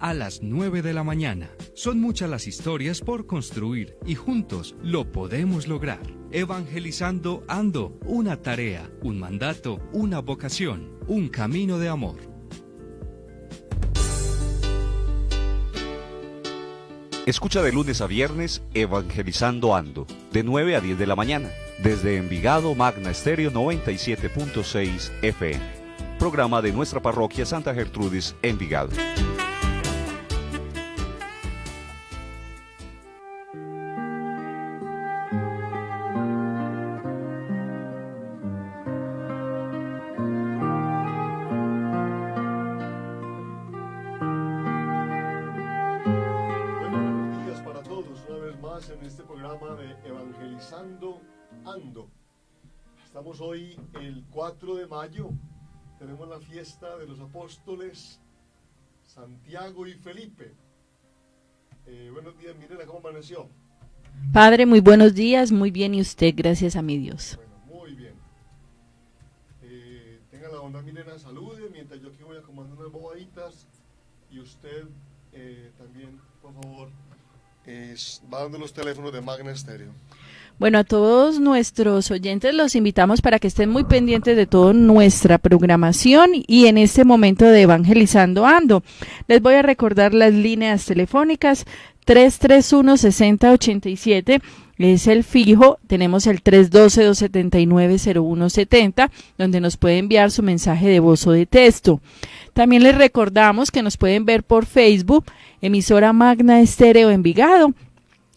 A las 9 de la mañana. Son muchas las historias por construir y juntos lo podemos lograr. Evangelizando Ando, una tarea, un mandato, una vocación, un camino de amor. Escucha de lunes a viernes Evangelizando Ando, de 9 a 10 de la mañana, desde Envigado Magna Estéreo 97.6 FM. Programa de nuestra parroquia Santa Gertrudis, Envigado. En este programa de Evangelizando Ando. Estamos hoy el 4 de mayo, tenemos la fiesta de los apóstoles Santiago y Felipe. Buenos días, Milena, ¿cómo amaneció? Padre, muy buenos días, muy bien, y usted, gracias a mi Dios. Bueno, muy bien. Tenga la bondad, Milena, salude, mientras yo aquí voy acomodando unas bobaditas, y usted también, por favor, va dando los teléfonos de Magna Estéreo. Bueno, a todos nuestros oyentes los invitamos para que estén muy pendientes de toda nuestra programación y en este momento de Evangelizando Ando. Les voy a recordar las líneas telefónicas 331-6087, es el fijo, tenemos el 312-279-0170, donde nos puede enviar su mensaje de voz o de texto. También les recordamos que nos pueden ver por Facebook, emisora Magna Estéreo Envigado.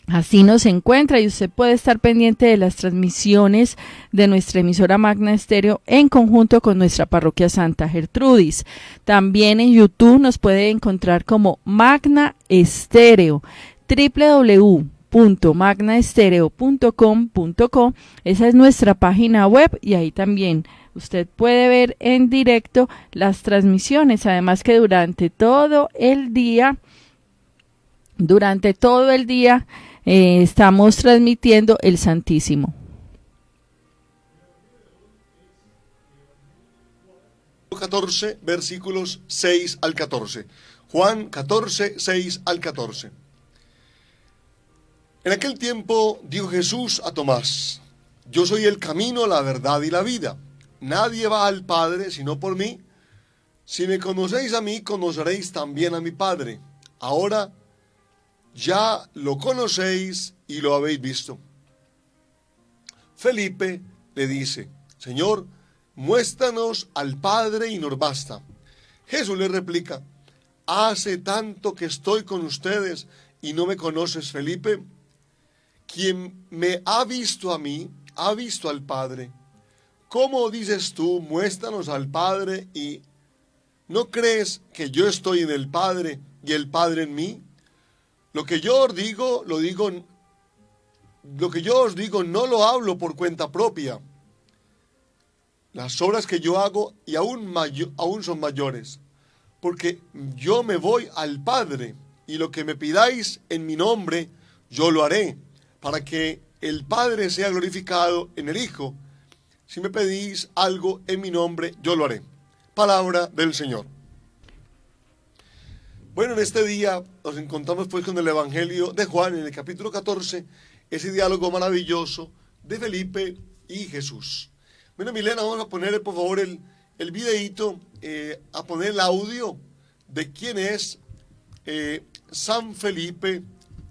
Así nos encuentra y usted puede estar pendiente de las transmisiones de nuestra emisora Magna Estéreo en conjunto con nuestra parroquia Santa Gertrudis. También en YouTube nos puede encontrar como Magna Estéreo, www.magnaestereo.com.co. Esa es nuestra página web y ahí también usted puede ver en directo las transmisiones. Además que durante todo el día estamos transmitiendo el Santísimo. 14, versículos 6 al 14. Juan 14, 6 al 14. En aquel tiempo dijo Jesús a Tomás: yo soy el camino, la verdad y la vida. Nadie va al Padre sino por mí. Si me conocéis a mí, conoceréis también a mi Padre. Ahora ya lo conocéis y lo habéis visto. Felipe le dice: Señor, muéstranos al Padre y nos basta. Jesús le replica: hace tanto que estoy con ustedes y no me conoces, Felipe. Quien me ha visto a mí, ha visto al Padre. ¿Cómo dices tú, muéstranos al Padre, y no crees que yo estoy en el Padre y el Padre en mí? Lo que yo os digo, no lo hablo por cuenta propia. Las obras que yo hago y aún son mayores, porque yo me voy al Padre, y lo que me pidáis en mi nombre, yo lo haré, para que el Padre sea glorificado en el Hijo. Si me pedís algo en mi nombre, yo lo haré. Palabra del Señor. Bueno, en este día nos encontramos pues con el Evangelio de Juan, en el capítulo 14, ese diálogo maravilloso de Felipe y Jesús. Bueno, Milena, vamos a poner por favor el videíto, a poner el audio de quién es San Felipe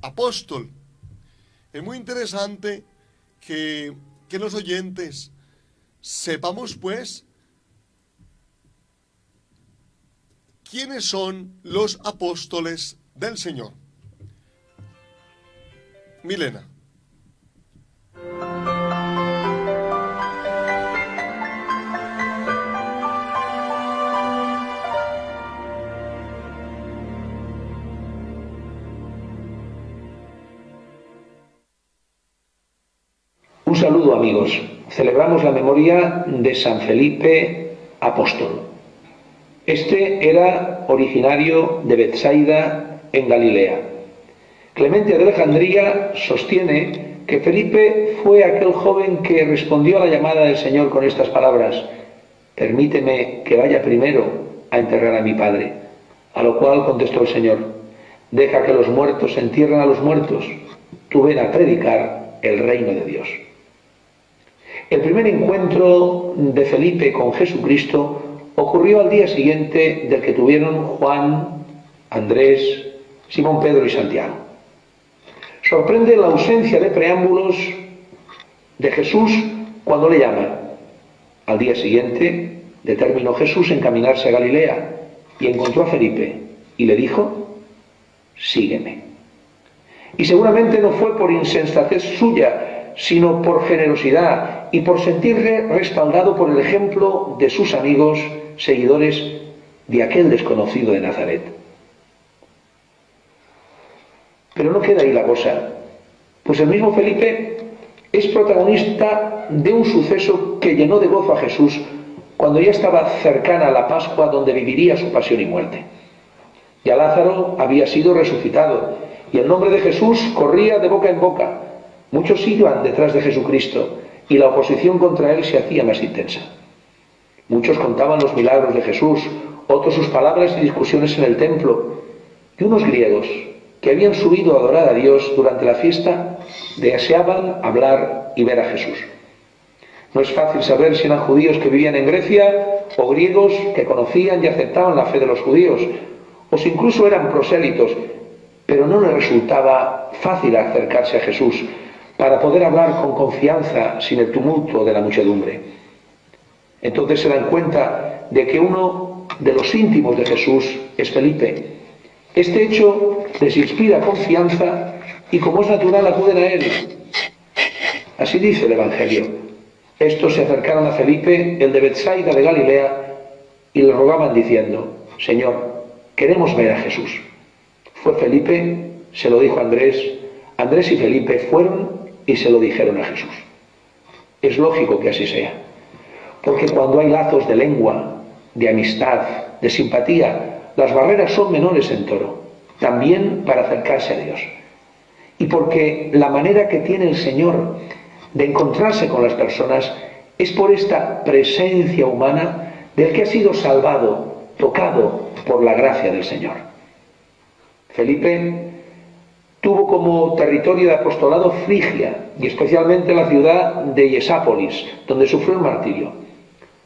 Apóstol. Es muy interesante que los oyentes sepamos pues quiénes son los apóstoles del Señor. Milena. Un saludo, amigos. Celebramos la memoria de San Felipe Apóstol. Este era originario de Betsaida, en Galilea. Clemente de Alejandría sostiene que Felipe fue aquel joven que respondió a la llamada del Señor con estas palabras: permíteme que vaya primero a enterrar a mi padre. A lo cual contestó el Señor: deja que los muertos entierren a los muertos, tú ven a predicar el reino de Dios. El primer encuentro de Felipe con Jesucristo ocurrió al día siguiente del que tuvieron Juan, Andrés, Simón Pedro y Santiago. Sorprende la ausencia de preámbulos de Jesús cuando le llaman. Al día siguiente determinó Jesús encaminarse a Galilea y encontró a Felipe y le dijo: sígueme. Y seguramente no fue por insensatez suya, sino por generosidad y por sentirse respaldado por el ejemplo de sus amigos, seguidores de aquel desconocido de Nazaret. Pero no queda ahí la cosa, pues el mismo Felipe es protagonista de un suceso que llenó de gozo a Jesús cuando ya estaba cercana a la Pascua, donde viviría su pasión y muerte. Ya Lázaro había sido resucitado y el nombre de Jesús corría de boca en boca. Muchos iban detrás de Jesucristo y la oposición contra él se hacía más intensa. Muchos contaban los milagros de Jesús, otros sus palabras y discusiones en el templo, y unos griegos que habían subido a adorar a Dios durante la fiesta deseaban hablar y ver a Jesús. No es fácil saber si eran judíos que vivían en Grecia o griegos que conocían y aceptaban la fe de los judíos, o si incluso eran prosélitos, pero no les resultaba fácil acercarse a Jesús para poder hablar con confianza sin el tumulto de la muchedumbre. Entonces se dan cuenta de que uno de los íntimos de Jesús es Felipe. Este hecho les inspira confianza y, como es natural, acuden a él. Así dice el Evangelio. Estos se acercaron a Felipe, el de Betsaida de Galilea, y le rogaban diciendo: Señor, queremos ver a Jesús. Fue Felipe, se lo dijo a Andrés. Andrés y Felipe fueron y se lo dijeron a Jesús. Es lógico que así sea, porque cuando hay lazos de lengua, de amistad, de simpatía, las barreras son menores en Toro, también para acercarse a Dios. Y porque la manera que tiene el Señor de encontrarse con las personas es por esta presencia humana del que ha sido salvado, tocado por la gracia del Señor. Felipe tuvo como territorio de apostolado Frigia y especialmente la ciudad de Hiesápolis, donde sufrió el martirio.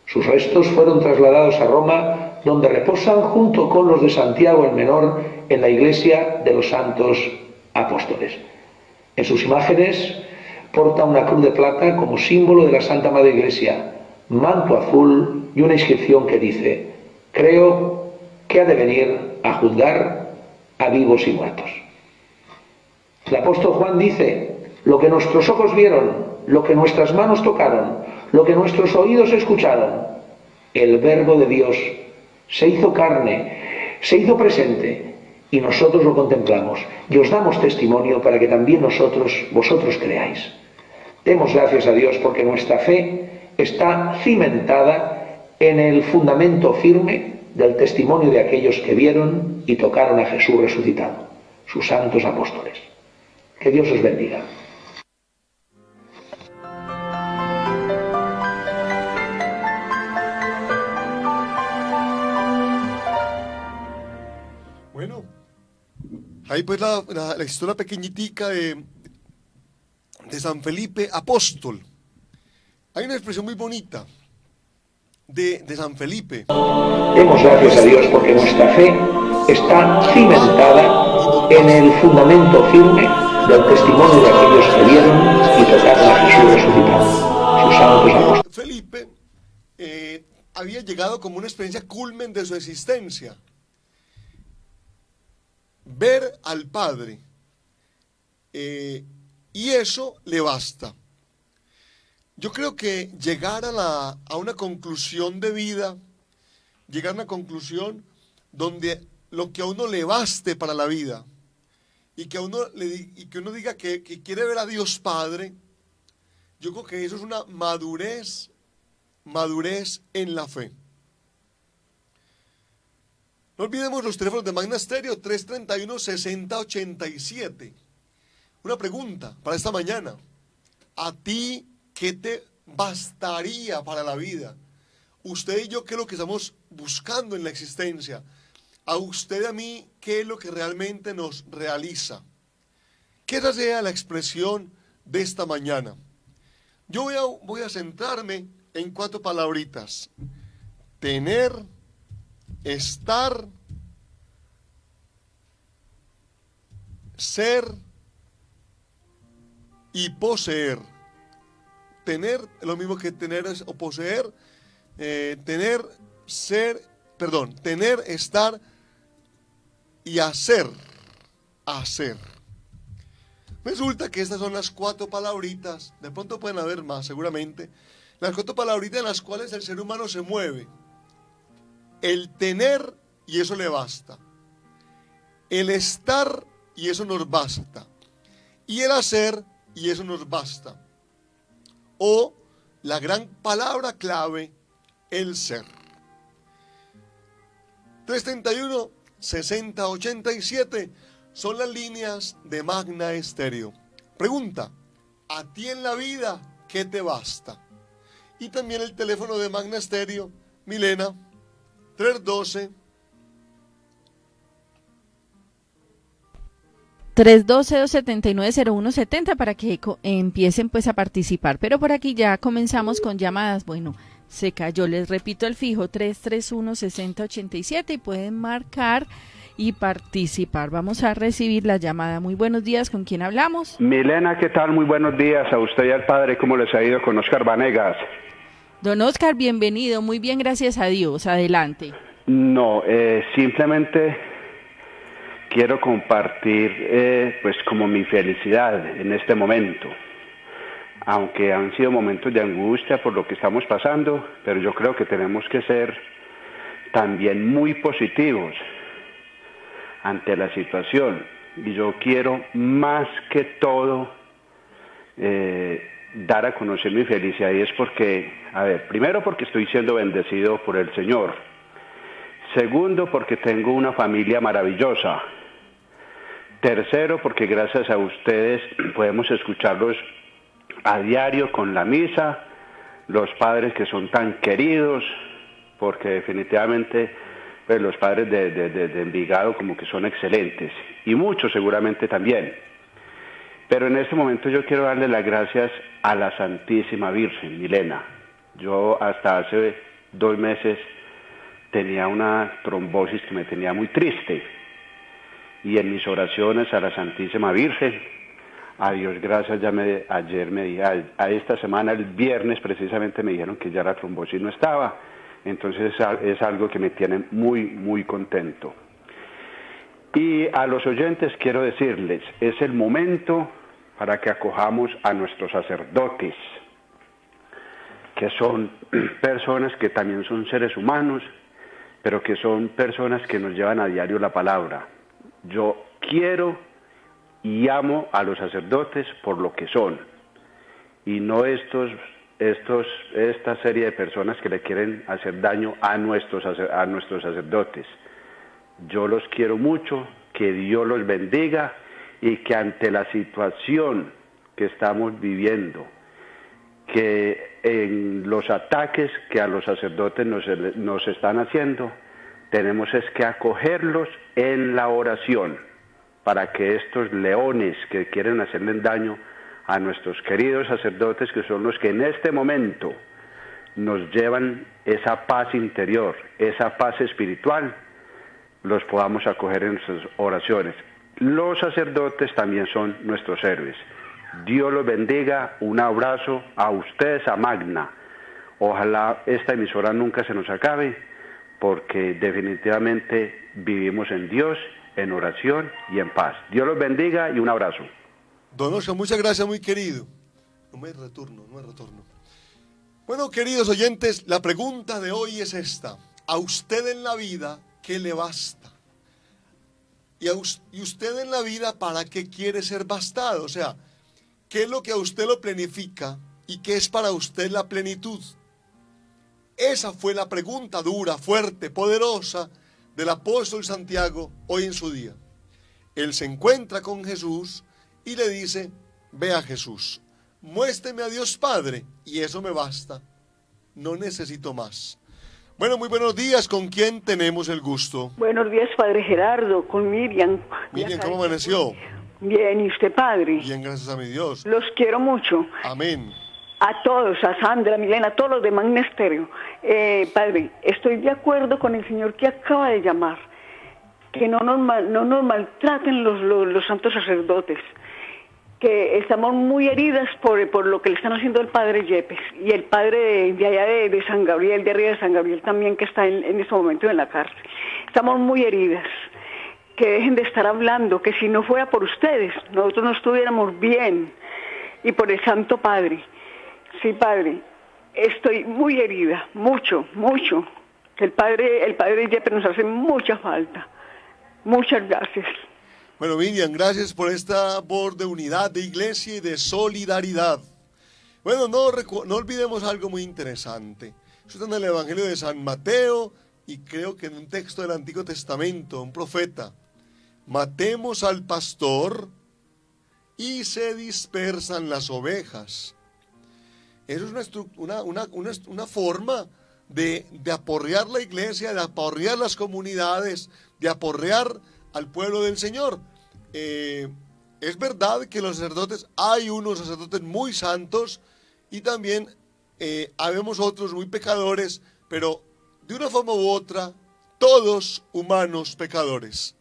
Sus restos fueron trasladados a Roma, donde reposan junto con los de Santiago el Menor en la iglesia de los santos apóstoles. En sus imágenes porta una cruz de plata como símbolo de la Santa Madre Iglesia, manto azul y una inscripción que dice: creo que ha de venir a juzgar a vivos y muertos. El apóstol Juan dice: lo que nuestros ojos vieron, lo que nuestras manos tocaron, lo que nuestros oídos escucharon, el Verbo de Dios se hizo carne, se hizo presente, y nosotros lo contemplamos y os damos testimonio para que también vosotros creáis. Demos gracias a Dios porque nuestra fe está cimentada en el fundamento firme del testimonio de aquellos que vieron y tocaron a Jesús resucitado, sus santos apóstoles. Que Dios os bendiga. Bueno, ahí pues la historia pequeñitica de San Felipe Apóstol. Hay una expresión muy bonita de San Felipe. Demos gracias a Dios porque nuestra fe está cimentada en el fundamento firme del testimonio de aquellos que vieron y tocaron a Jesús resucitado, sus santos apóstoles. Felipe había llegado como una experiencia culmen de su existencia. Ver al Padre, y eso le basta. Yo creo que llegar a una conclusión de vida, llegar a una conclusión donde lo que a uno le baste para la vida, y que uno diga que quiere ver a Dios Padre, yo creo que eso es una madurez en la fe. No olvidemos los teléfonos de Magna Estéreo, 331-6087. Una pregunta para esta mañana: ¿a ti qué te bastaría para la vida? Usted y yo, ¿qué es lo que estamos buscando en la existencia? a usted y a mí qué es lo que realmente nos realiza. Que esa sea la expresión de esta mañana. Yo voy a centrarme en 4 palabritas. Tener, estar, ser y poseer. Tener, lo mismo que tener o poseer, tener, estar y hacer. Resulta que estas son las 4 palabritas, de pronto pueden haber más seguramente, las 4 palabritas en las cuales el ser humano se mueve. El tener, y eso le basta. El estar, y eso nos basta. Y el hacer, y eso nos basta. O la gran palabra clave, el ser. 331, 60, 87 son las líneas de Magna Estéreo. Pregunta, ¿a ti en la vida qué te basta? Y también el teléfono de Magna Estéreo, Milena, 312 312-279-0170 para que empiecen pues a participar. Pero por aquí ya comenzamos con llamadas. Bueno, se cayó. Les repito el fijo 331-6087 y pueden marcar y participar. Vamos a recibir la llamada. Muy buenos días, ¿con quién hablamos? Milena, ¿qué tal? Muy buenos días a usted y al padre. ¿Cómo les ha ido con Oscar Vanegas? Don Oscar, bienvenido. Muy bien, gracias a Dios. Adelante. No, simplemente quiero compartir pues como mi felicidad en este momento. Aunque han sido momentos de angustia por lo que estamos pasando, pero yo creo que tenemos que ser también muy positivos ante la situación. Y yo quiero más que todo dar a conocer mi felicidad, y es porque, primero porque estoy siendo bendecido por el Señor. Segundo, porque tengo una familia maravillosa. Tercero, porque gracias a ustedes podemos escucharlos a diario con la misa, los padres que son tan queridos, porque definitivamente pues, los padres de Envigado como que son excelentes, y muchos seguramente también. Pero en este momento yo quiero darle las gracias a la Santísima Virgen, Milena. Yo hasta hace 2 meses tenía una trombosis que me tenía muy triste, y en mis oraciones a la Santísima Virgen, a Dios gracias, a esta semana, el viernes precisamente me dijeron que ya la trombosis no estaba. Entonces es algo que me tiene muy, muy contento. Y a los oyentes quiero decirles, es el momento para que acojamos a nuestros sacerdotes, que son personas que también son seres humanos, pero que son personas que nos llevan a diario la palabra. Yo quiero y amo a los sacerdotes por lo que son, y no esta serie de personas que le quieren hacer daño a nuestros sacerdotes. Yo los quiero mucho, que Dios los bendiga, y que ante la situación que estamos viviendo, que en los ataques que a los sacerdotes nos están haciendo, tenemos es que acogerlos en la oración, para que estos leones que quieren hacerle daño a nuestros queridos sacerdotes, que son los que en este momento nos llevan esa paz interior, esa paz espiritual, los podamos acoger en nuestras oraciones. Los sacerdotes también son nuestros héroes. Dios los bendiga, un abrazo a ustedes, a Magna. Ojalá esta emisora nunca se nos acabe, porque definitivamente vivimos en Dios, en oración y en paz. Dios los bendiga y un abrazo. Don Oscar, muchas gracias, muy querido. No me retorno. Bueno, queridos oyentes, la pregunta de hoy es esta. A usted en la vida, ¿qué le basta? Y usted en la vida, ¿para qué quiere ser bastado? O sea, ¿qué es lo que a usted lo plenifica y qué es para usted la plenitud? Esa fue la pregunta dura, fuerte, poderosa del apóstol Santiago hoy en su día. Él se encuentra con Jesús y le dice, ve a Jesús, muéstrame a Dios Padre y eso me basta, no necesito más. Bueno, muy buenos días. ¿Con quién tenemos el gusto? Buenos días, Padre Gerardo, con Miriam. Miriam, ¿cómo amaneció? Bien, ¿y usted, Padre? Bien, gracias a mi Dios. Los quiero mucho. Amén. A todos, a Sandra, a Milena, a todos los de Magna Estéreo. Padre, estoy de acuerdo con el señor que acaba de llamar, que no nos maltraten los santos sacerdotes, que estamos muy heridas por lo que le están haciendo al Padre Yepes y el Padre de allá de San Gabriel, de arriba de San Gabriel también, que está en este momento en la cárcel. Estamos muy heridas. Que dejen de estar hablando, que si no fuera por ustedes, nosotros no estuviéramos bien, y por el Santo Padre. Sí, Padre, estoy muy herida, mucho, mucho. El Padre Yepes nos hace mucha falta. Muchas gracias. Bueno, Miriam, gracias por esta voz de unidad, de iglesia y de solidaridad. Bueno, no olvidemos algo muy interesante. Eso está en el Evangelio de San Mateo y creo que en un texto del Antiguo Testamento, un profeta. Matemos al pastor y se dispersan las ovejas. Eso es una forma de aporrear la iglesia, de aporrear las comunidades, de aporrear al pueblo del Señor. Es verdad que los sacerdotes, hay unos sacerdotes muy santos y también habemos otros muy pecadores, pero de una forma u otra, todos humanos pecadores.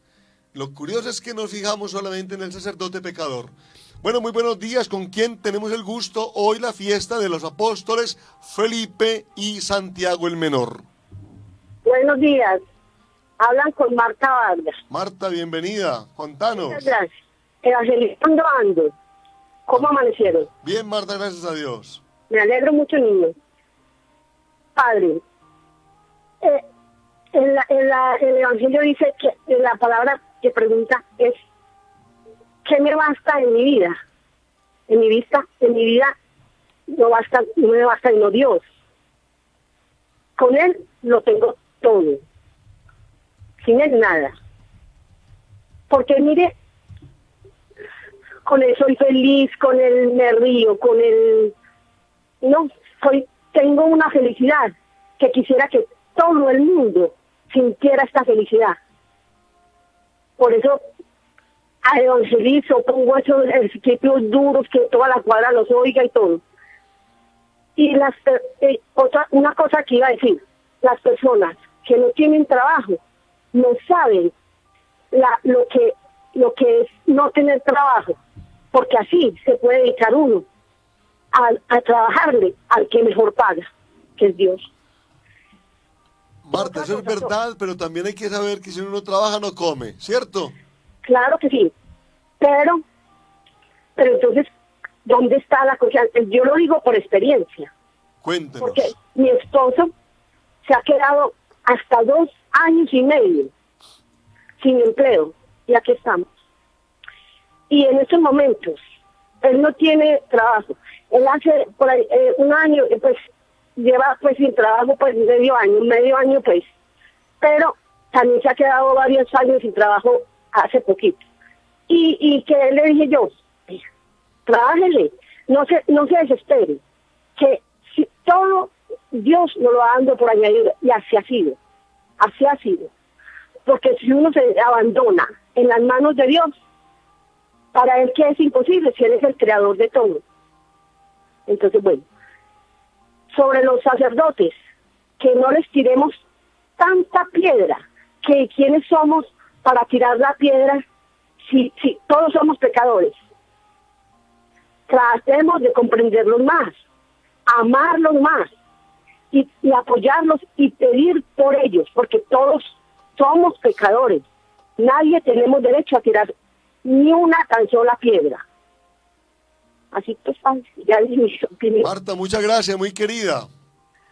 Lo curioso es que nos fijamos solamente en el sacerdote pecador. Bueno, muy buenos días. ¿Con quién tenemos el gusto? Hoy la fiesta de los apóstoles Felipe y Santiago el Menor. Buenos días. Hablan con Marta Vargas. Marta, bienvenida. Contanos. Muchas gracias. Evangelizando ando. ¿Cómo amanecieron? Bien, Marta, gracias a Dios. Me alegro mucho, niño. Padre, el Evangelio dice que la palabra que pregunta es ¿qué me basta en mi vida? En mi vida no me basta sino Dios. Con Él lo tengo todo. Sin Él nada. Porque mire, con Él soy feliz, con Él me río, con Él tengo una felicidad que quisiera que todo el mundo sintiera esta felicidad. Por eso evangelizo, pongo esos principios duros, que toda la cuadra los oiga y todo. Y una cosa que iba a decir, las personas que no tienen trabajo no saben lo que es no tener trabajo, porque así se puede dedicar uno a trabajarle al que mejor paga, que es Dios. Marta, eso es verdad, pero también hay que saber que si uno no trabaja no come, ¿cierto? Claro que sí, pero entonces, ¿dónde está la cosa? Yo lo digo por experiencia. Cuéntenos. Porque mi esposo se ha quedado hasta 2 años y medio sin empleo, y aquí estamos. Y en estos momentos, él no tiene trabajo. Él hace por ahí, 1 año, pues, lleva pues sin trabajo pues medio año pues, pero también se ha quedado varios años sin trabajo hace poquito. Y que le dije yo, trabájele, no se desespere, que si todo Dios nos lo va dando por añadir, y así ha sido, porque si uno se abandona en las manos de Dios, para Él que es imposible, si Él es el creador de todo. Entonces, bueno, sobre los sacerdotes, que no les tiremos tanta piedra, que quiénes somos para tirar la piedra si todos somos pecadores. Tratemos de comprenderlos más, amarlos más y apoyarlos y pedir por ellos, porque todos somos pecadores. Nadie tenemos derecho a tirar ni una tan sola piedra. Así pues, ya dije mi opinión. Marta, muchas gracias, muy querida.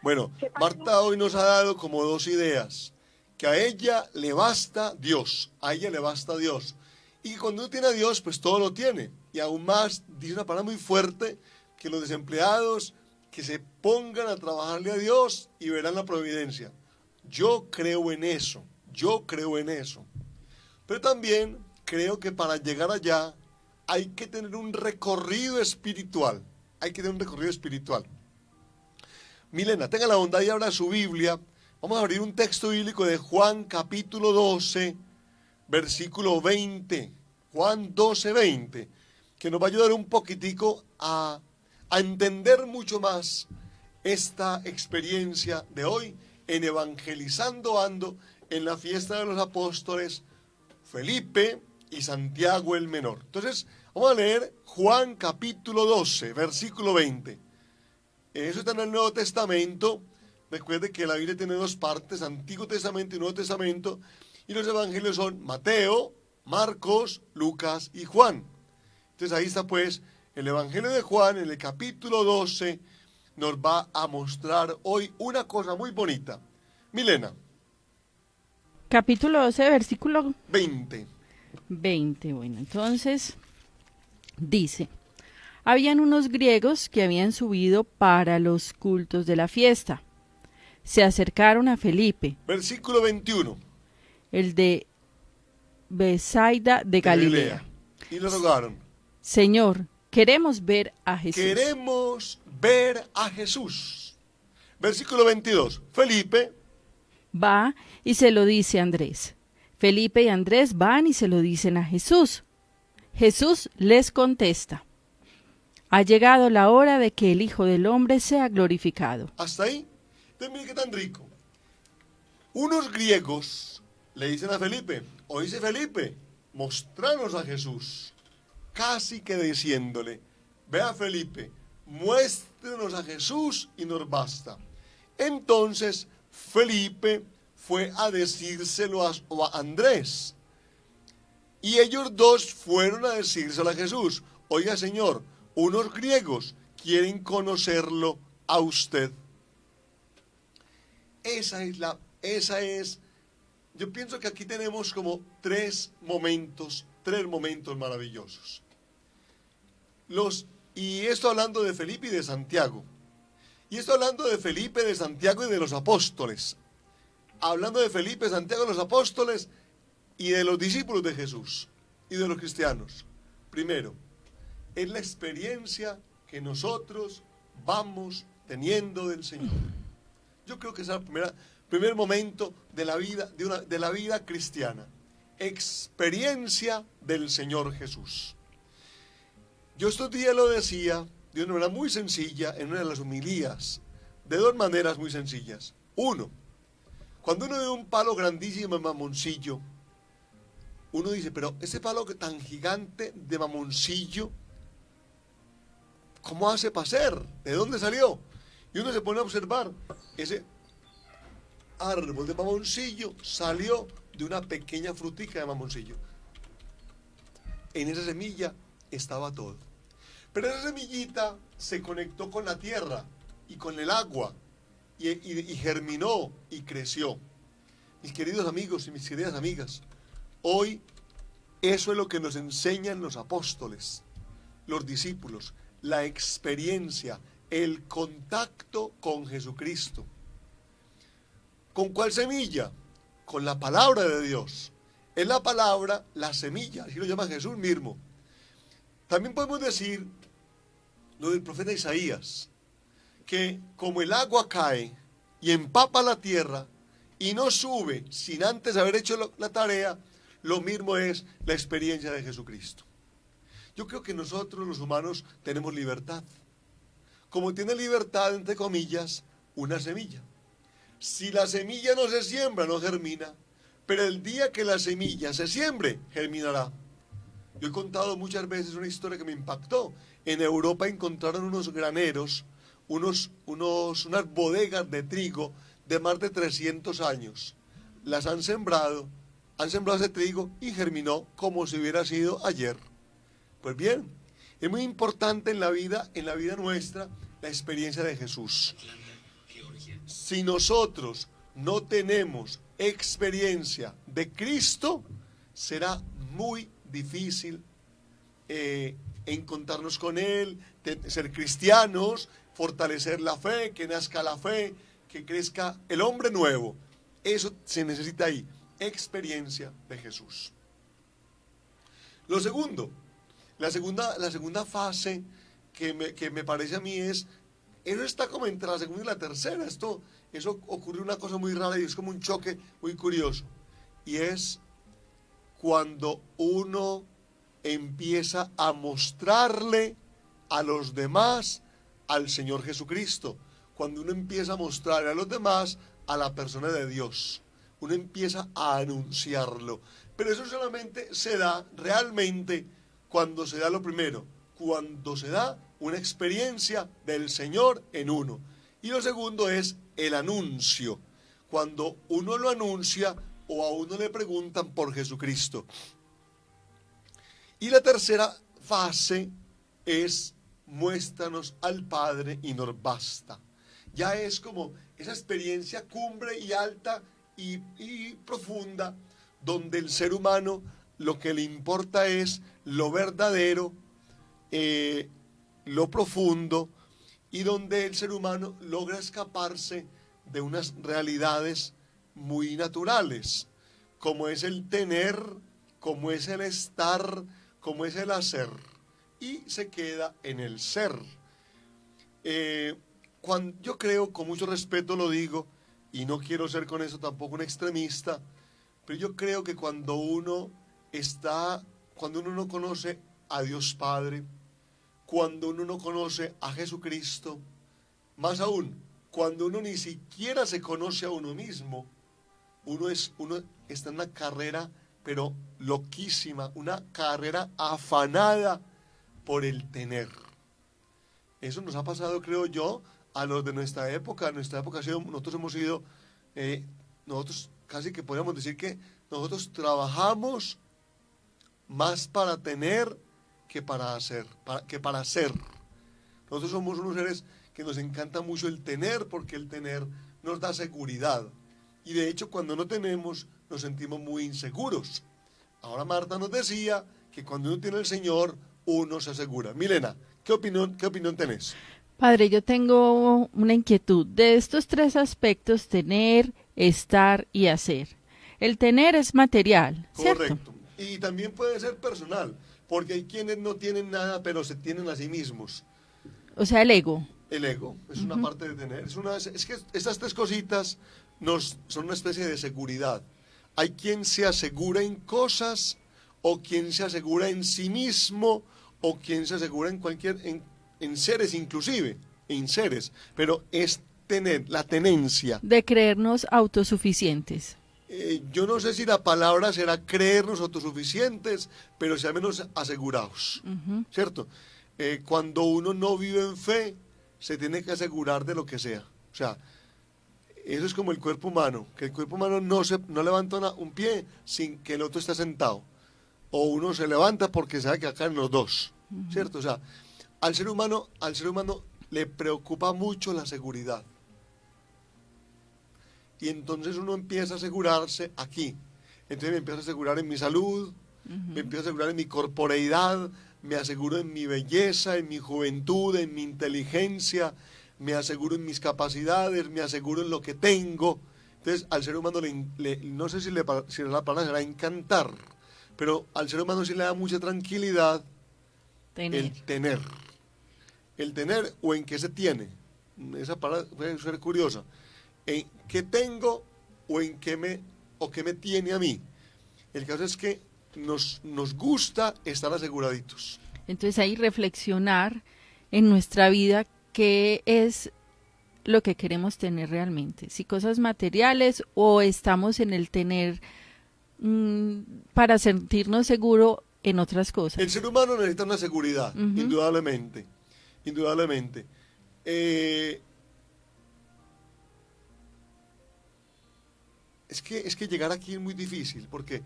Bueno, Marta hoy nos ha dado como 2 ideas. Que a ella le basta Dios, Y cuando uno tiene a Dios, pues todo lo tiene. Y aún más, dice una palabra muy fuerte, que los desempleados que se pongan a trabajarle a Dios y verán la providencia. Yo creo en eso. Pero también creo que para llegar allá hay que tener un recorrido espiritual. Milena, tenga la bondad y abra su Biblia Vamos a abrir un texto bíblico de Juan capítulo 12, versículo 20. Juan 12, 20, que nos va a ayudar un poquitico a entender mucho más esta experiencia de hoy en Evangelizando Ando, en la fiesta de los apóstoles Felipe y Santiago el Menor. Entonces, vamos a leer Juan capítulo 12, versículo 20. Eso está en el Nuevo Testamento. Recuerde que la Biblia tiene dos partes, Antiguo Testamento y Nuevo Testamento, y los evangelios son Mateo, Marcos, Lucas y Juan. Entonces ahí está pues el Evangelio de Juan, en el capítulo 12, nos va a mostrar hoy una cosa muy bonita. Milena. Capítulo 12, versículo 20. 20, bueno, entonces dice: habían unos griegos que habían subido para los cultos de la fiesta. Se acercaron a Felipe, Versículo 21. el de Betsaida de Galilea. Y le rogaron: Señor, queremos ver a Jesús. queremos ver a Jesús. Versículo 22. Felipe Va y se lo dice a Andrés. Felipe y Andrés van y se lo dicen a Jesús. Jesús les contesta: ha llegado la hora de que el Hijo del Hombre sea glorificado. hasta ahí. Entonces mire qué tan rico. Unos griegos le dicen a Felipe: oíste Felipe, mostranos a Jesús. Casi que diciéndole: vea Felipe, muéstrenos a Jesús y nos basta. Entonces Felipe fue a decírselo a Andrés. Y ellos dos fueron a decírselo a Jesús: oiga Señor, unos griegos quieren conocerlo a usted. Yo pienso que aquí tenemos como tres momentos maravillosos. Y esto hablando de Felipe y de Santiago. Y esto hablando de Felipe, de Santiago y de los apóstoles. Hablando de Felipe, Santiago, los apóstoles y de los discípulos de Jesús y de los cristianos. Primero, es la experiencia que nosotros vamos teniendo del Señor. Yo creo que es el primer momento de la vida cristiana. Experiencia del Señor Jesús. Yo estos días lo decía de una manera muy sencilla en una de las homilías, de dos maneras muy sencillas. Uno, cuando uno ve un palo grandísimo de mamoncillo, uno dice: pero ese palo tan gigante de mamoncillo, ¿cómo hace para ser? ¿De dónde salió? Y uno se pone a observar, ese árbol de mamoncillo salió de una pequeña frutica de mamoncillo. En esa semilla estaba todo. Pero esa semillita se conectó con la tierra y con el agua y germinó y creció. Mis queridos amigos y mis queridas amigas, hoy eso es lo que nos enseñan los apóstoles, los discípulos, la experiencia, el contacto con Jesucristo. ¿Con cuál semilla? Con la palabra de Dios. Es la palabra, la semilla, así lo llama Jesús mismo. También podemos decir lo del profeta Isaías, que como el agua cae y empapa la tierra y no sube sin antes haber hecho la tarea, lo mismo es la experiencia de Jesucristo. Yo creo que nosotros los humanos tenemos libertad. Como tiene libertad, entre comillas, una semilla. Si la semilla no se siembra, no germina, pero el día que la semilla se siembre, germinará. Yo he contado muchas veces una historia que me impactó. En Europa encontraron unos graneros, unas bodegas de trigo de más de 300 años. Las han sembrado ese trigo y germinó como si hubiera sido ayer. Pues bien, es muy importante en la vida nuestra, la experiencia de Jesús. Si nosotros no tenemos experiencia de Cristo, será muy difícil encontrarnos con Él, ser cristianos, fortalecer la fe, que nazca la fe, que crezca el hombre nuevo. Eso se necesita ahí, experiencia de Jesús. Lo segundo, la segunda fase que me parece a mí es eso está como entre la segunda y la tercera. Eso ocurrió una cosa muy rara y es como un choque muy curioso. Y es cuando uno empieza a mostrarle a los demás al Señor Jesucristo. Cuando uno empieza a mostrarle a los demás a la persona de Dios. Uno empieza a anunciarlo. Pero eso solamente se da realmente cuando se da lo primero, cuando se da una experiencia del Señor en uno. Y lo segundo es el anuncio, cuando uno lo anuncia o a uno le preguntan por Jesucristo. Y la tercera fase es muéstranos al Padre y nos basta. Ya es como esa experiencia cumbre y alta y profunda, donde el ser humano lo que le importa es lo verdadero, lo profundo, y donde el ser humano logra escaparse de unas realidades muy naturales, como es el tener, como es el estar, como es el hacer, y se queda en el ser. Yo creo, con mucho respeto lo digo, y no quiero ser con eso tampoco un extremista, pero yo creo que cuando uno no conoce a Dios Padre, cuando uno no conoce a Jesucristo, más aún, cuando uno ni siquiera se conoce a uno mismo, uno está en una carrera, pero loquísima, una carrera afanada por el tener. Eso nos ha pasado, creo yo, a los de nuestra época. Nuestra época nosotros hemos sido, nosotros casi que podríamos decir que nosotros trabajamos más para tener que para hacer, que para ser. Nosotros somos unos seres que nos encanta mucho el tener, porque el tener nos da seguridad. Y de hecho, cuando no tenemos, nos sentimos muy inseguros. Ahora Marta nos decía que cuando uno tiene el Señor, uno se asegura. Milena, ¿qué opinión tenés? Padre, yo tengo una inquietud. De estos tres aspectos, tener, estar y hacer. El tener es material, ¿cierto? Correcto. Y también puede ser personal, porque hay quienes no tienen nada, pero se tienen a sí mismos. O sea, el ego. El ego es una parte de tener. Es que estas tres cositas son una especie de seguridad. Hay quien se asegura en cosas, o quien se asegura en sí mismo, o quien se asegura en seres inclusive, en seres. Pero es tener, la tenencia. De creernos autosuficientes. Yo no sé si la palabra será creernos autosuficientes, pero si al menos asegurados, ¿cierto? Cuando uno no vive en fe, se tiene que asegurar de lo que sea. O sea, eso es como el cuerpo humano, que el cuerpo humano no levanta un pie sin que el otro esté sentado. O uno se levanta porque sabe que acá en los dos, ¿cierto? O sea, al ser humano le preocupa mucho la seguridad. Y entonces uno empieza a asegurarse aquí. Entonces me empiezo a asegurar en mi salud, me empiezo a asegurar en mi corporeidad, me aseguro en mi belleza, en mi juventud, en mi inteligencia, me aseguro en mis capacidades, me aseguro en lo que tengo. Entonces al ser humano, no sé si la palabra será encantar, pero al ser humano sí le da mucha tranquilidad el tener. El tener o en qué se tiene. Esa palabra puede ser curiosa. En qué tengo o en qué me tiene a mí. El caso es que nos gusta estar aseguraditos. Entonces ahí reflexionar en nuestra vida qué es lo que queremos tener realmente. Si cosas materiales o estamos en el tener para sentirnos seguros en otras cosas. El ser humano necesita una seguridad, indudablemente. Indudablemente. Es que llegar aquí es muy difícil, porque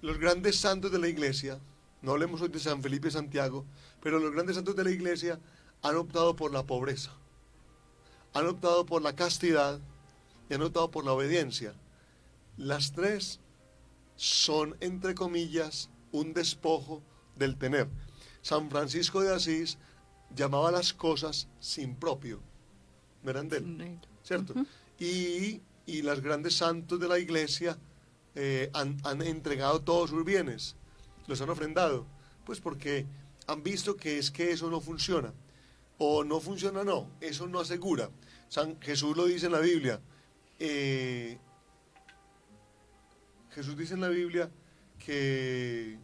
los grandes santos de la iglesia, no hablemos hoy de San Felipe y Santiago, pero los grandes santos de la iglesia han optado por la pobreza, han optado por la castidad y han optado por la obediencia. Las tres son, entre comillas, un despojo del tener. San Francisco de Asís llamaba las cosas sin propio, ¿verán de él? ¿Cierto? Y los grandes santos de la iglesia han entregado todos sus bienes, los han ofrendado, pues porque han visto que eso no funciona. o no funciona, no, eso no asegura. Jesús lo dice en la Biblia. Jesús dice en la Biblia que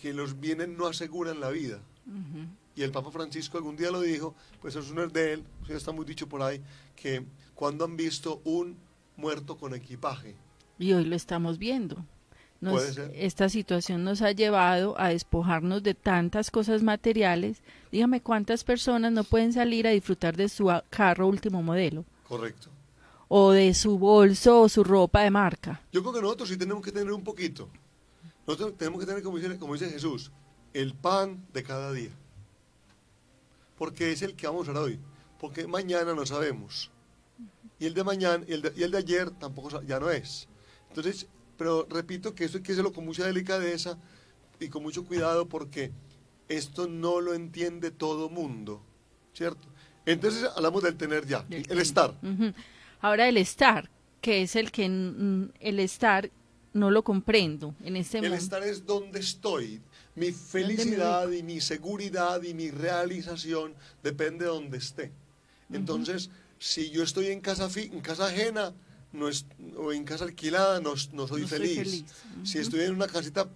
los bienes no aseguran la vida. Ujú. Y el Papa Francisco algún día lo dijo, pues eso no es de él, ya está muy dicho por ahí, que cuando han visto un muerto con equipaje. Y hoy lo estamos viendo. Puede ser. Esta situación nos ha llevado a despojarnos de tantas cosas materiales. Dígame cuántas personas no pueden salir a disfrutar de su carro último modelo, Correcto. o de su bolso o su ropa de marca. Yo creo que nosotros sí tenemos que tener un poquito. Nosotros tenemos que tener, como dice Jesús, el pan de cada día. Porque es el que vamos a usar hoy. Porque mañana no sabemos. Y el de mañana, y el de ayer tampoco ya no es. Entonces, pero repito que esto hay que hacerlo con mucha delicadeza y con mucho cuidado, porque esto no lo entiende todo mundo, ¿cierto? Entonces hablamos del tener ya, el estar. Ujú. Ahora el estar, que es el que el estar no lo comprendo en este El mundo. estar es donde estoy. Mi felicidad y mi seguridad y mi realización depende de donde esté. Entonces, si yo estoy en casa ajena o en casa alquilada, no soy feliz. Si estoy en una casita,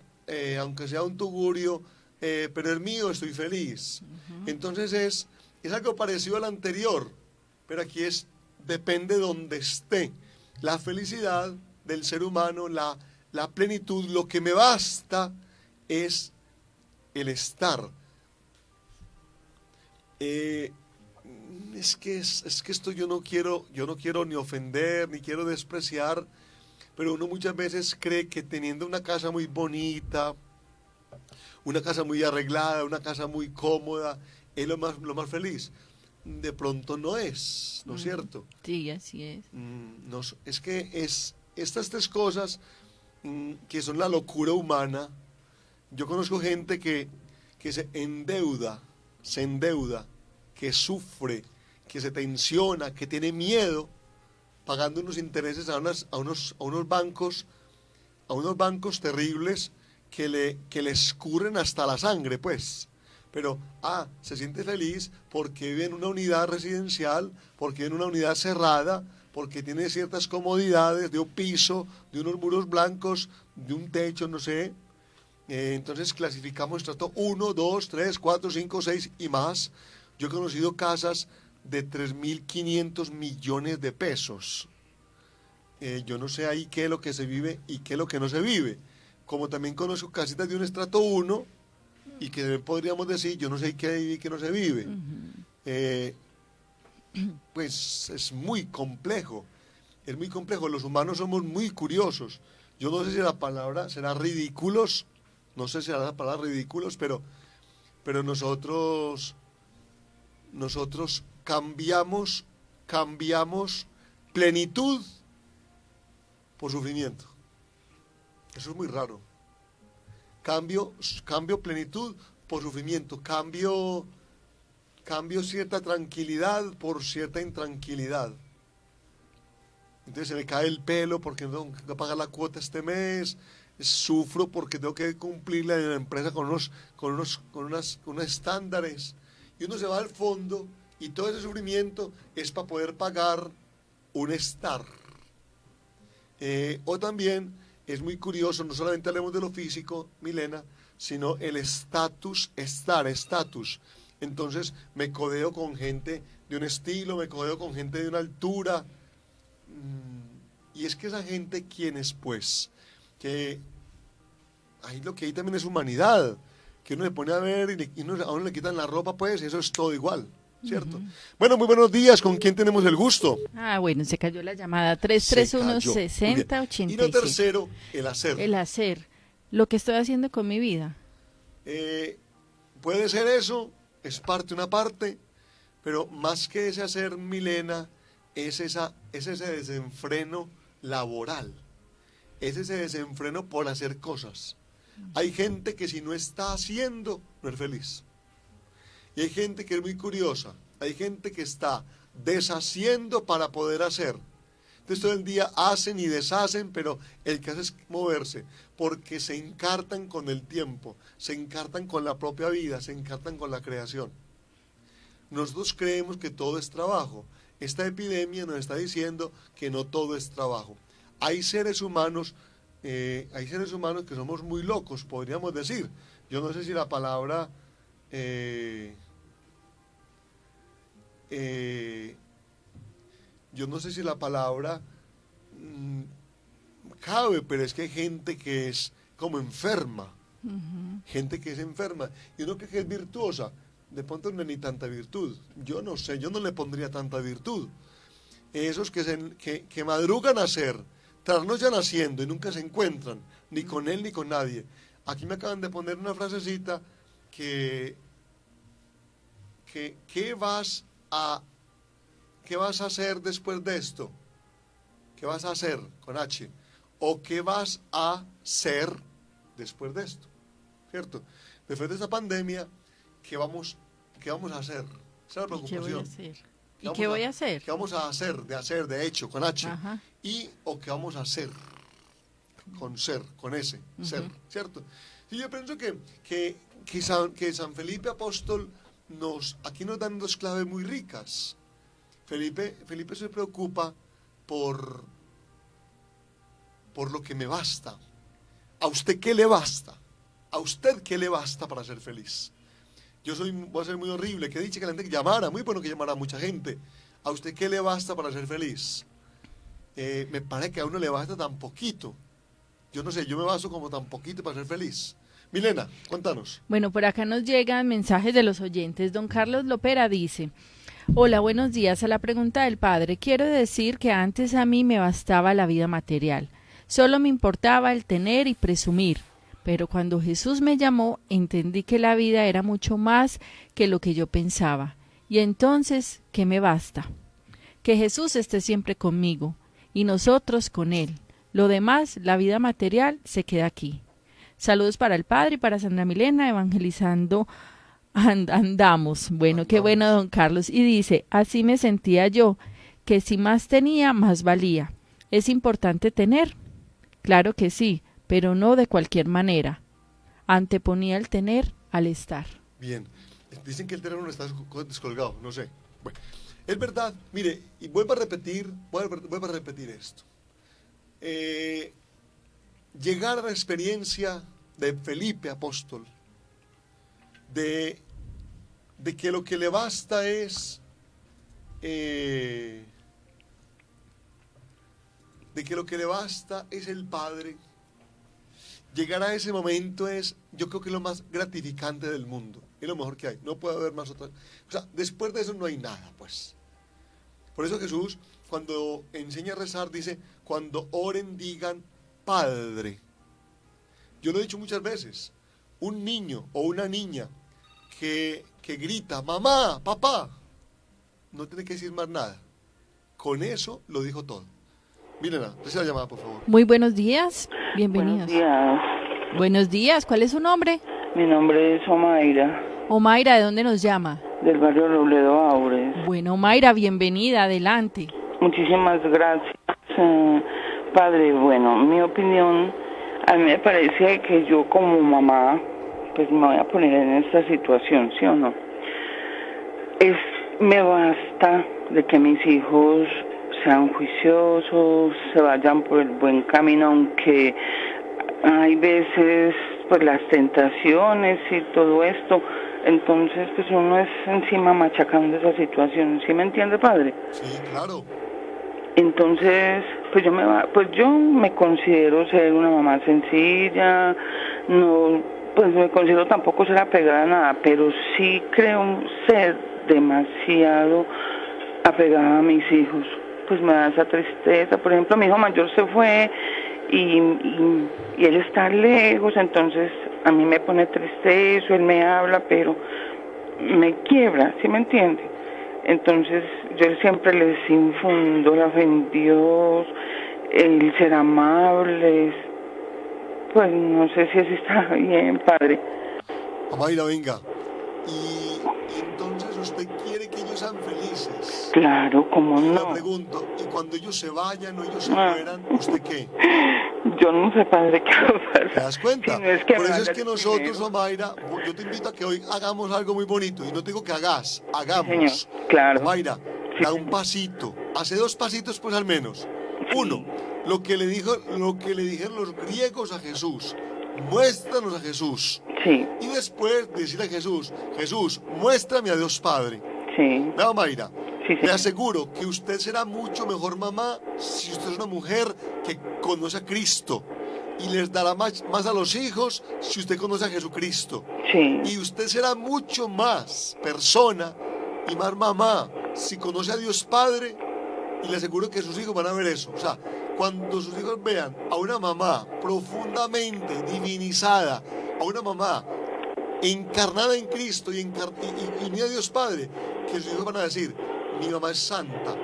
aunque sea un tugurio, pero es mío, estoy feliz. Entonces es algo parecido al anterior, pero aquí depende de donde esté. La felicidad del ser humano, la plenitud, lo que me basta es el estar. Es que esto yo no quiero ni ofender, ni quiero despreciar, pero uno muchas veces cree que teniendo una casa muy bonita, una casa muy arreglada, una casa muy cómoda, es lo más feliz. De pronto no es, ¿no es cierto? Sí, así es. No, es que estas tres cosas que son la locura humana. Yo conozco gente que se endeuda, que sufre, que se tensiona, que tiene miedo, pagando unos intereses a unos bancos terribles que le escurren hasta la sangre, pues. Pero, se siente feliz porque vive en una unidad residencial, porque vive en una unidad cerrada, porque tiene ciertas comodidades de un piso, de unos muros blancos, de un techo, no sé. Entonces clasificamos estrato 1, 2, 3, 4, 5, 6 y más. Yo he conocido casas de 3.500 millones de pesos. Yo no sé ahí qué es lo que se vive y qué es lo que no se vive. Como también conozco casitas de un estrato 1 y que podríamos decir, yo no sé qué vive y qué no se vive. Pues es muy complejo. Es muy complejo. Los humanos somos muy curiosos. Yo no sé si la palabra será ridículos. No sé si será la palabra ridículos, pero nosotros cambiamos plenitud por sufrimiento. Eso es muy raro. Cambio plenitud por sufrimiento. Cambio cierta tranquilidad por cierta intranquilidad. Entonces se me cae el pelo porque no tengo que pagar la cuota este mes. Sufro porque tengo que cumplirle en la empresa con unos estándares. Y uno se va al fondo y todo ese sufrimiento es para poder pagar un estar. O también es muy curioso, no solamente hablemos de lo físico, Milena, sino el estatus. Entonces me codeo con gente de un estilo, me codeo con gente de una altura. Y es que esa gente, ¿quiénes pues? Que ahí lo que hay también es humanidad, que uno se pone a ver y a uno le quitan la ropa, pues, y eso es todo igual, ¿cierto? Bueno, muy buenos días, ¿con quién tenemos el gusto? Bueno, se cayó la llamada, 331-6086. Y lo tercero, el hacer. El hacer, lo que estoy haciendo con mi vida. Puede ser eso, es una parte, pero más que ese hacer, Milena, es ese desenfreno laboral, es ese desenfreno por hacer cosas. Hay gente que si no está haciendo, no es feliz. Y hay gente que es muy curiosa. Hay gente que está deshaciendo para poder hacer. Entonces todo el día hacen y deshacen, pero el que hace es moverse, porque se encartan con el tiempo, se encartan con la propia vida, se encartan con la creación. Nosotros creemos que todo es trabajo. Esta epidemia nos está diciendo que no todo es trabajo. Hay seres humanos que somos muy locos, podríamos decir. Yo no sé si la palabra cabe, pero es que hay gente que es como enferma, gente que es enferma, y uno que es virtuosa, de pronto no hay ni tanta virtud. Yo no sé, yo no le pondría tanta virtud. Esos que madrugan a hacer, trasnochan haciendo y nunca se encuentran, ni con él ni con nadie. Aquí me acaban de poner una frasecita ¿qué vas a hacer después de esto? ¿Qué vas a hacer con H? ¿O qué vas a ser después de esto? ¿Cierto? Después de esta pandemia, ¿qué vamos a hacer? Esa es la preocupación. ¿Qué voy a hacer? ¿Qué vamos a hacer? De hecho, con H. Ajá. ¿O qué vamos a hacer? Con ser, con S, ser, ¿cierto? Y yo pienso que San Felipe Apóstol aquí nos dan dos claves muy ricas. Felipe se preocupa por lo que me basta. ¿A usted qué le basta? ¿A usted qué le basta para ser feliz? Voy a ser muy horrible, que dice que la gente llamara, muy bueno que llamara a mucha gente. ¿A usted qué le basta para ser feliz? Me parece que a uno le basta tan poquito. Yo no sé, yo me baso como tan poquito para ser feliz. Milena, cuéntanos. Bueno, por acá nos llegan mensajes de los oyentes. Don Carlos Lopera dice: hola, buenos días. A la pregunta del padre, quiero decir que antes a mí me bastaba la vida material. Solo me importaba el tener y presumir. Pero cuando Jesús me llamó, entendí que la vida era mucho más que lo que yo pensaba. Y entonces, ¿qué me basta? Que Jesús esté siempre conmigo y nosotros con Él. Lo demás, la vida material, se queda aquí. Saludos para el padre y para Sandra Milena, evangelizando andamos. Bueno, qué bueno, don Carlos. Y dice: así me sentía yo, que si más tenía, más valía. ¿Es importante tener? Claro que sí, pero no de cualquier manera. Anteponía el tener al estar. Bien, dicen que el teléfono está descolgado, no sé. Bueno, es verdad, mire, y vuelvo a repetir esto. Llegar a la experiencia de Felipe Apóstol, de que lo que le basta es el Padre. Llegar a ese momento yo creo que es lo más gratificante del mundo, es lo mejor que hay, no puede haber más otra. O sea, después de eso no hay nada, pues. Por eso Jesús, cuando enseña a rezar, dice: cuando oren, digan Padre. Yo lo he dicho muchas veces, un niño o una niña que grita mamá, papá, no tiene que decir más nada. Con eso lo dijo todo. Milena, desea la llamada, por favor. Muy buenos días, bienvenidos. Buenos días. Buenos días, ¿cuál es su nombre? Mi nombre es Omaira. Omaira, ¿de dónde nos llama? Del barrio Robledo Aures. Bueno, Omaira, bienvenida, adelante. Muchísimas gracias, padre. Bueno, mi opinión, a mí me parece que yo como mamá, pues me voy a poner en esta situación, ¿sí o no? Me basta de que mis hijos sean juiciosos, se vayan por el buen camino, aunque hay veces pues las tentaciones y todo esto, entonces pues uno es encima machacando esa situación, ¿sí me entiende, padre? Sí, claro. Entonces pues yo me considero ser una mamá sencilla, no, pues me considero tampoco ser apegada a nada, pero sí creo ser demasiado apegada a mis hijos. Pues me da esa tristeza. Por ejemplo, mi hijo mayor se fue y él está lejos, entonces a mí me pone triste eso, él me habla, pero me quiebra, ¿sí me entiende? Entonces yo siempre les infundo la fe en Dios, el ser amables, pues no sé si eso está bien, padre. Amaira, venga. Y entonces usted quiere que ellos sean felices. Claro, cómo no. Le pregunto, ¿y cuando ellos se vayan o ellos se mueran, ¿usted qué? Yo no sé, padre, qué va a pasar. ¿Te das cuenta? Si no es que Por eso me es haga que nosotros, dinero. Omaira, yo te invito a que hoy hagamos algo muy bonito. Y no te digo que hagamos. Señor, claro. Omaira, Sí, da un señor. pasito. Hace 2 pasitos, pues al menos. 1, lo que le dijeron los griegos a Jesús. Muéstranos a Jesús. Sí, Y después decirle a Jesús, Jesús, muéstrame a Dios Padre. sí. Vea, Omaira, Sí, le señor. aseguro que usted será mucho mejor mamá si usted es una mujer que conoce a Cristo. Y les dará más a los hijos si usted conoce a Jesucristo. Sí, Y usted será mucho más persona y más mamá si conoce a Dios Padre. Y le aseguro que sus hijos van a ver eso. O sea, cuando sus hijos vean a una mamá profundamente divinizada, a una mamá encarnada en Cristo y unida a Dios Padre, que sus hijos van a decir, mi mamá es santa.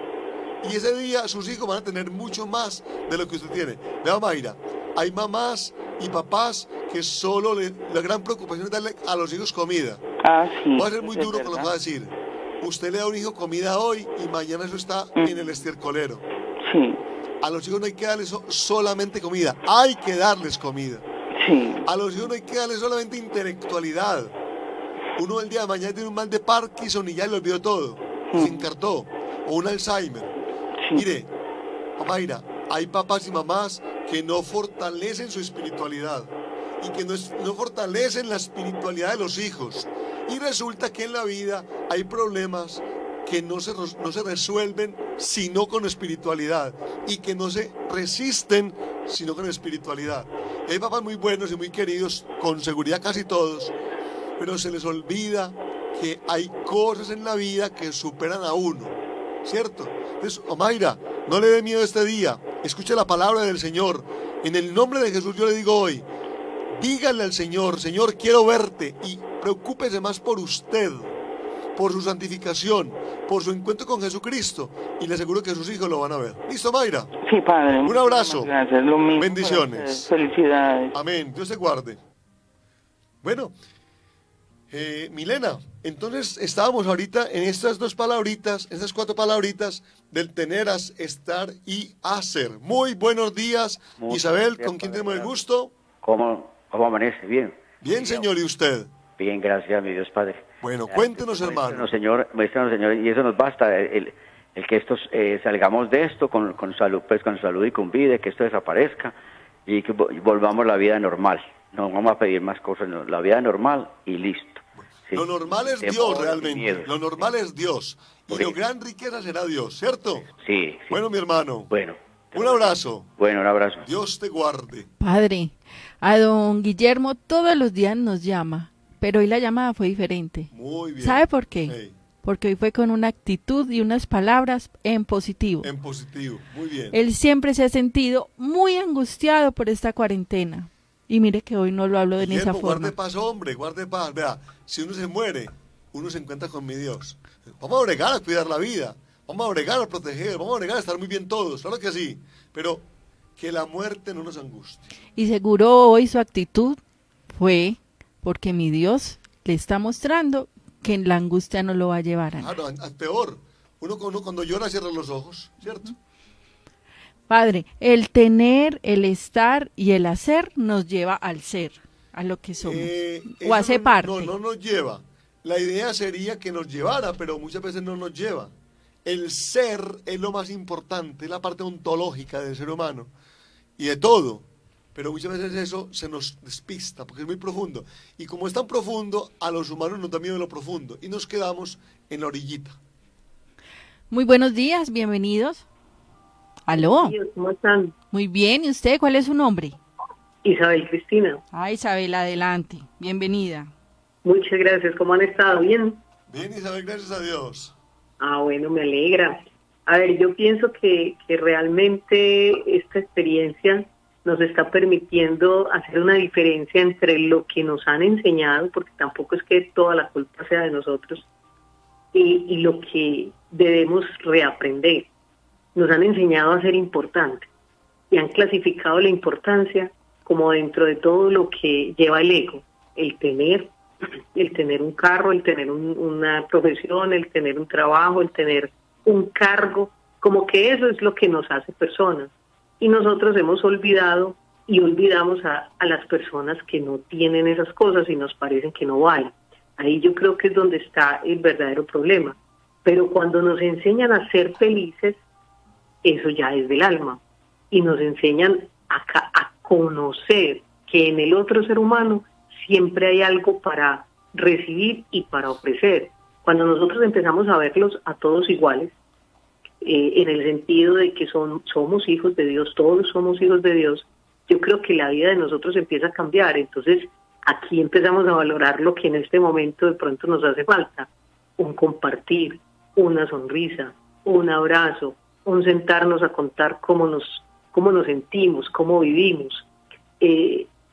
Y ese día sus hijos van a tener mucho más de lo que usted tiene. Vea, Mayra, hay mamás y papás que solo la gran preocupación es darle a los hijos comida. sí. Va a ser muy eso es duro con lo que verdad. va a decir. Usted le da a un hijo comida hoy y mañana eso está en el estercolero. Sí, A los hijos no hay que darles solamente comida, hay que darles comida. sí, A los hijos no hay que darles solamente intelectualidad. Uno el día de mañana tiene un mal de Parkinson y ya le olvidó todo, se encartó, o un Alzheimer. sí. Mire, Mayra, hay papás y mamás que no fortalecen su espiritualidad y que no fortalecen la espiritualidad de los hijos. Y resulta que en la vida hay problemas que no se resuelven sino con espiritualidad y que no se resisten sino con espiritualidad. Hay papás muy buenos y muy queridos, con seguridad casi todos, pero se les olvida que hay cosas en la vida que superan a uno, ¿cierto? Entonces, Omaira, no le dé miedo este día, escuche la palabra del Señor. En el nombre de Jesús yo le digo hoy, dígale al Señor, Señor, quiero verte, y preocúpese más por usted, por su santificación, por su encuentro con Jesucristo, y le aseguro que sus hijos lo van a ver. ¿Listo, Mayra? Sí, padre. Un abrazo. muchísimas Gracias. Lo mismo. Bendiciones. para ustedes. Felicidades. Amén, Dios te guarde. Bueno, Milena, entonces estábamos ahorita en estas 2 palabritas, estas 4 palabritas del tener, estar y hacer. Muy buenos días, Muy Isabel, bien, ¿con quién padre, tenemos el gracias. gusto? ¿Cómo amanece? Bien. Bien, señor, ¿y usted? Bien, gracias, mi Dios Padre. Bueno, cuéntenos, hermano. Muéstranos, Señor, y eso nos basta, el que estos salgamos de esto con salud, pues con salud y con vida, que esto desaparezca y que volvamos a la vida normal. No vamos a pedir más cosas, no, la vida normal y listo. Sí. Lo normal es Temor Dios y realmente, miedos. lo normal es Dios, y Por lo eso. gran riqueza será Dios, ¿cierto? Sí, sí. Bueno, mi hermano, Bueno. un abrazo, Bueno, un abrazo. Dios te guarde. Padre, a don Guillermo todos los días nos llama, pero hoy la llamada fue diferente. Muy bien. ¿Sabe por qué? Hey, Porque hoy fue con una actitud y unas palabras en positivo. en positivo, muy bien. Él siempre se ha sentido muy angustiado por esta cuarentena. Y mire que hoy no lo hablo de esa Guillermo, forma. guarde paz, hombre, guarde paz. Vea, si uno se muere, uno se encuentra con mi Dios. Vamos a bregar a cuidar la vida, vamos a bregar a proteger, vamos a bregar a estar muy bien todos, claro que sí. Pero que la muerte no nos angustie. Y seguro hoy su actitud fue porque mi Dios le está mostrando que en la angustia no lo va a llevar a nada. Claro, peor. Uno cuando llora cierra los ojos, ¿cierto? Padre, el tener, el estar y el hacer nos lleva al ser, a lo que somos. Eso O hace no, parte. No nos lleva. La idea sería que nos llevara, pero muchas veces no nos lleva. El ser es lo más importante, es la parte ontológica del ser humano y de todo. Pero muchas veces eso se nos despista porque es muy profundo. Y como es tan profundo, a los humanos nos da miedo lo profundo y nos quedamos en la orillita. Muy buenos días, bienvenidos. ¿Aló? ¿Cómo están? Muy bien, ¿y usted cuál es su nombre? Isabel Cristina. Ah, Isabel, adelante, bienvenida. Muchas gracias. ¿Cómo han estado? ¿Bien? Bien, Isabel, gracias a Dios. Ah, bueno, me alegra. A ver, yo pienso que realmente esta experiencia nos está permitiendo hacer una diferencia entre lo que nos han enseñado, porque tampoco es que toda la culpa sea de nosotros, y lo que debemos reaprender. Nos han enseñado a ser importantes y han clasificado la importancia como dentro de todo lo que lleva el ego, el tener un carro, el tener una profesión, el tener un trabajo, el tener un cargo, como que eso es lo que nos hace personas. Y nosotros hemos olvidado y olvidamos a las personas que no tienen esas cosas y nos parecen que no valen. Ahí yo creo que es donde está el verdadero problema. Pero cuando nos enseñan a ser felices, eso ya es del alma. Y nos enseñan a conocer que en el otro ser humano siempre hay algo para recibir y para ofrecer. Cuando nosotros empezamos a verlos a todos iguales, en el sentido de que somos hijos de Dios, todos somos hijos de Dios, yo creo que la vida de nosotros empieza a cambiar. Entonces aquí empezamos a valorar lo que en este momento de pronto nos hace falta: un compartir, una sonrisa, un abrazo, un sentarnos a contar cómo nos sentimos, cómo vivimos.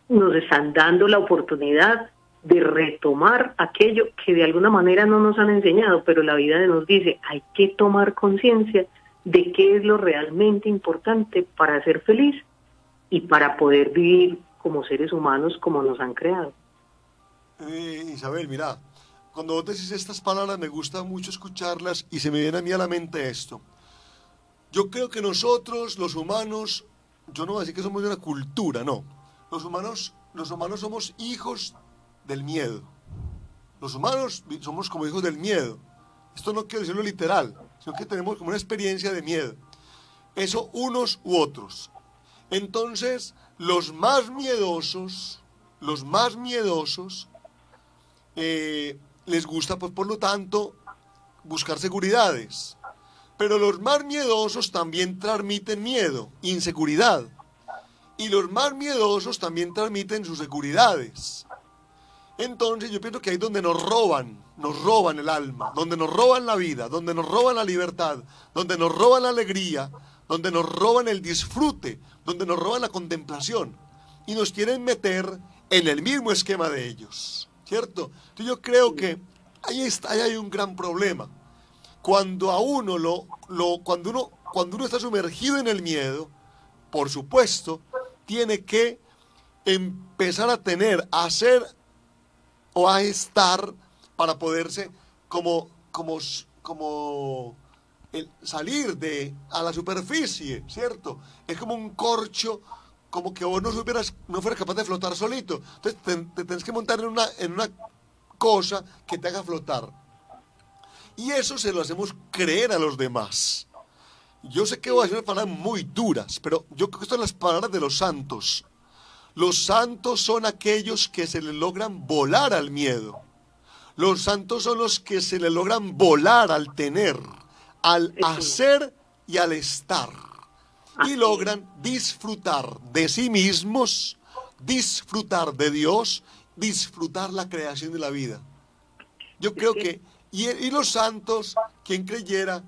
Nos están dando la oportunidad de retomar aquello que de alguna manera no nos han enseñado, pero la vida nos dice, hay que tomar conciencia de qué es lo realmente importante para ser feliz y para poder vivir como seres humanos como nos han creado. Isabel, mira, cuando vos decís estas palabras me gusta mucho escucharlas y se me viene a mí a la mente esto. Yo creo que nosotros, los humanos, yo no voy a decir que somos de una cultura, no. Los humanos somos hijos del miedo. Los humanos somos como hijos del miedo. Esto no quiero decirlo literal, sino que tenemos como una experiencia de miedo. Eso unos u otros. Entonces, los más miedosos, les gusta, pues por lo tanto, buscar seguridades. Pero los más miedosos también transmiten miedo, inseguridad. Y los más miedosos también transmiten sus seguridades. Entonces yo pienso que ahí es donde nos roban el alma, donde nos roban la vida, donde nos roban la libertad, donde nos roban la alegría, donde nos roban el disfrute, donde nos roban la contemplación. Y nos quieren meter en el mismo esquema de ellos, ¿cierto? Entonces yo creo que ahí hay un gran problema. Cuando a uno cuando uno está sumergido en el miedo, por supuesto, tiene que empezar a hacer o a estar para poderse salir a la superficie, ¿cierto? Es como un corcho, como que vos no fueras capaz de flotar solito. Entonces te tenés que montar en una cosa que te haga flotar. Y eso se lo hacemos creer a los demás. Yo sé que voy a decir unas palabras muy duras, pero yo creo que estas son las palabras de los santos. Los santos son aquellos que se les logran volar al miedo. Los santos son los que se les logran volar al tener, al hacer y al estar. Y logran disfrutar de sí mismos, disfrutar de Dios, disfrutar la creación de la vida. Yo creo que, y los santos, quien creyera,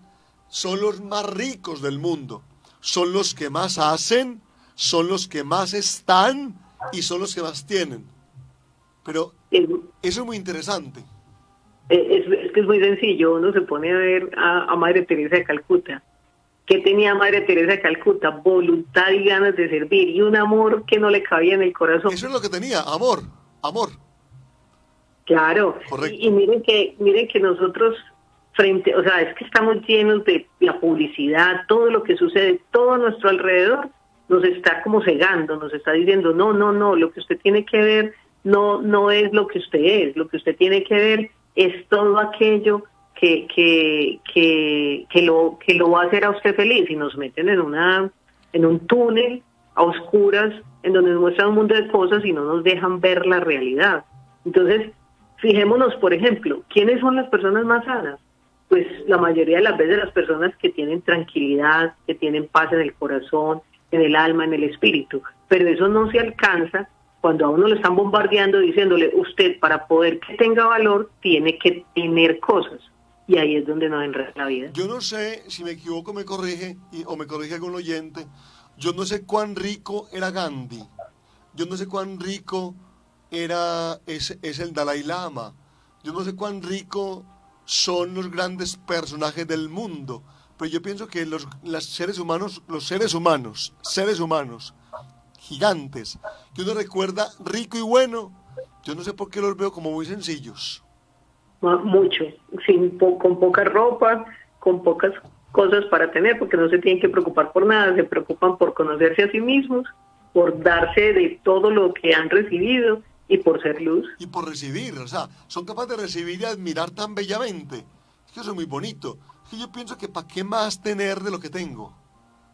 son los más ricos del mundo. Son los que más hacen, son los que más están y son los que más tienen. Pero eso es muy interesante. Es que es muy sencillo. Uno se pone a ver a Madre Teresa de Calcuta. ¿Qué tenía Madre Teresa de Calcuta? Voluntad y ganas de servir y un amor que no le cabía en el corazón. Eso es lo que tenía, amor. Claro. Y miren que nosotros o sea, es que estamos llenos de la publicidad, todo lo que sucede, todo a nuestro alrededor nos está como cegando, nos está diciendo, no, lo que usted tiene que ver no es lo que usted es, lo que usted tiene que ver es todo aquello que lo va a hacer a usted feliz, y nos meten en un túnel a oscuras en donde nos muestran un mundo de cosas y no nos dejan ver la realidad. Entonces, fijémonos, por ejemplo, ¿quiénes son las personas más sanas? Pues la mayoría de las veces las personas que tienen tranquilidad, que tienen paz en el corazón, en el alma, en el espíritu. Pero eso no se alcanza cuando a uno lo están bombardeando diciéndole, usted para poder que tenga valor tiene que tener cosas. Y ahí es donde nos enreda la vida. Yo no sé, si me equivoco me corrige, o me corrige algún oyente, yo no sé cuán rico era Gandhi, yo no sé cuán rico es el Dalai Lama, yo no sé cuán rico son los grandes personajes del mundo, pero yo pienso que los seres humanos gigantes, que uno recuerda rico y bueno, yo no sé por qué los veo como muy sencillos. Mucho, con poca ropa, con pocas cosas para tener, porque no se tienen que preocupar por nada, se preocupan por conocerse a sí mismos, por darse de todo lo que han recibido y por ser luz. Y por recibir, o sea, son capaces de recibir y admirar tan bellamente. Es que eso es muy bonito. Es que yo pienso que ¿para qué más tener de lo que tengo?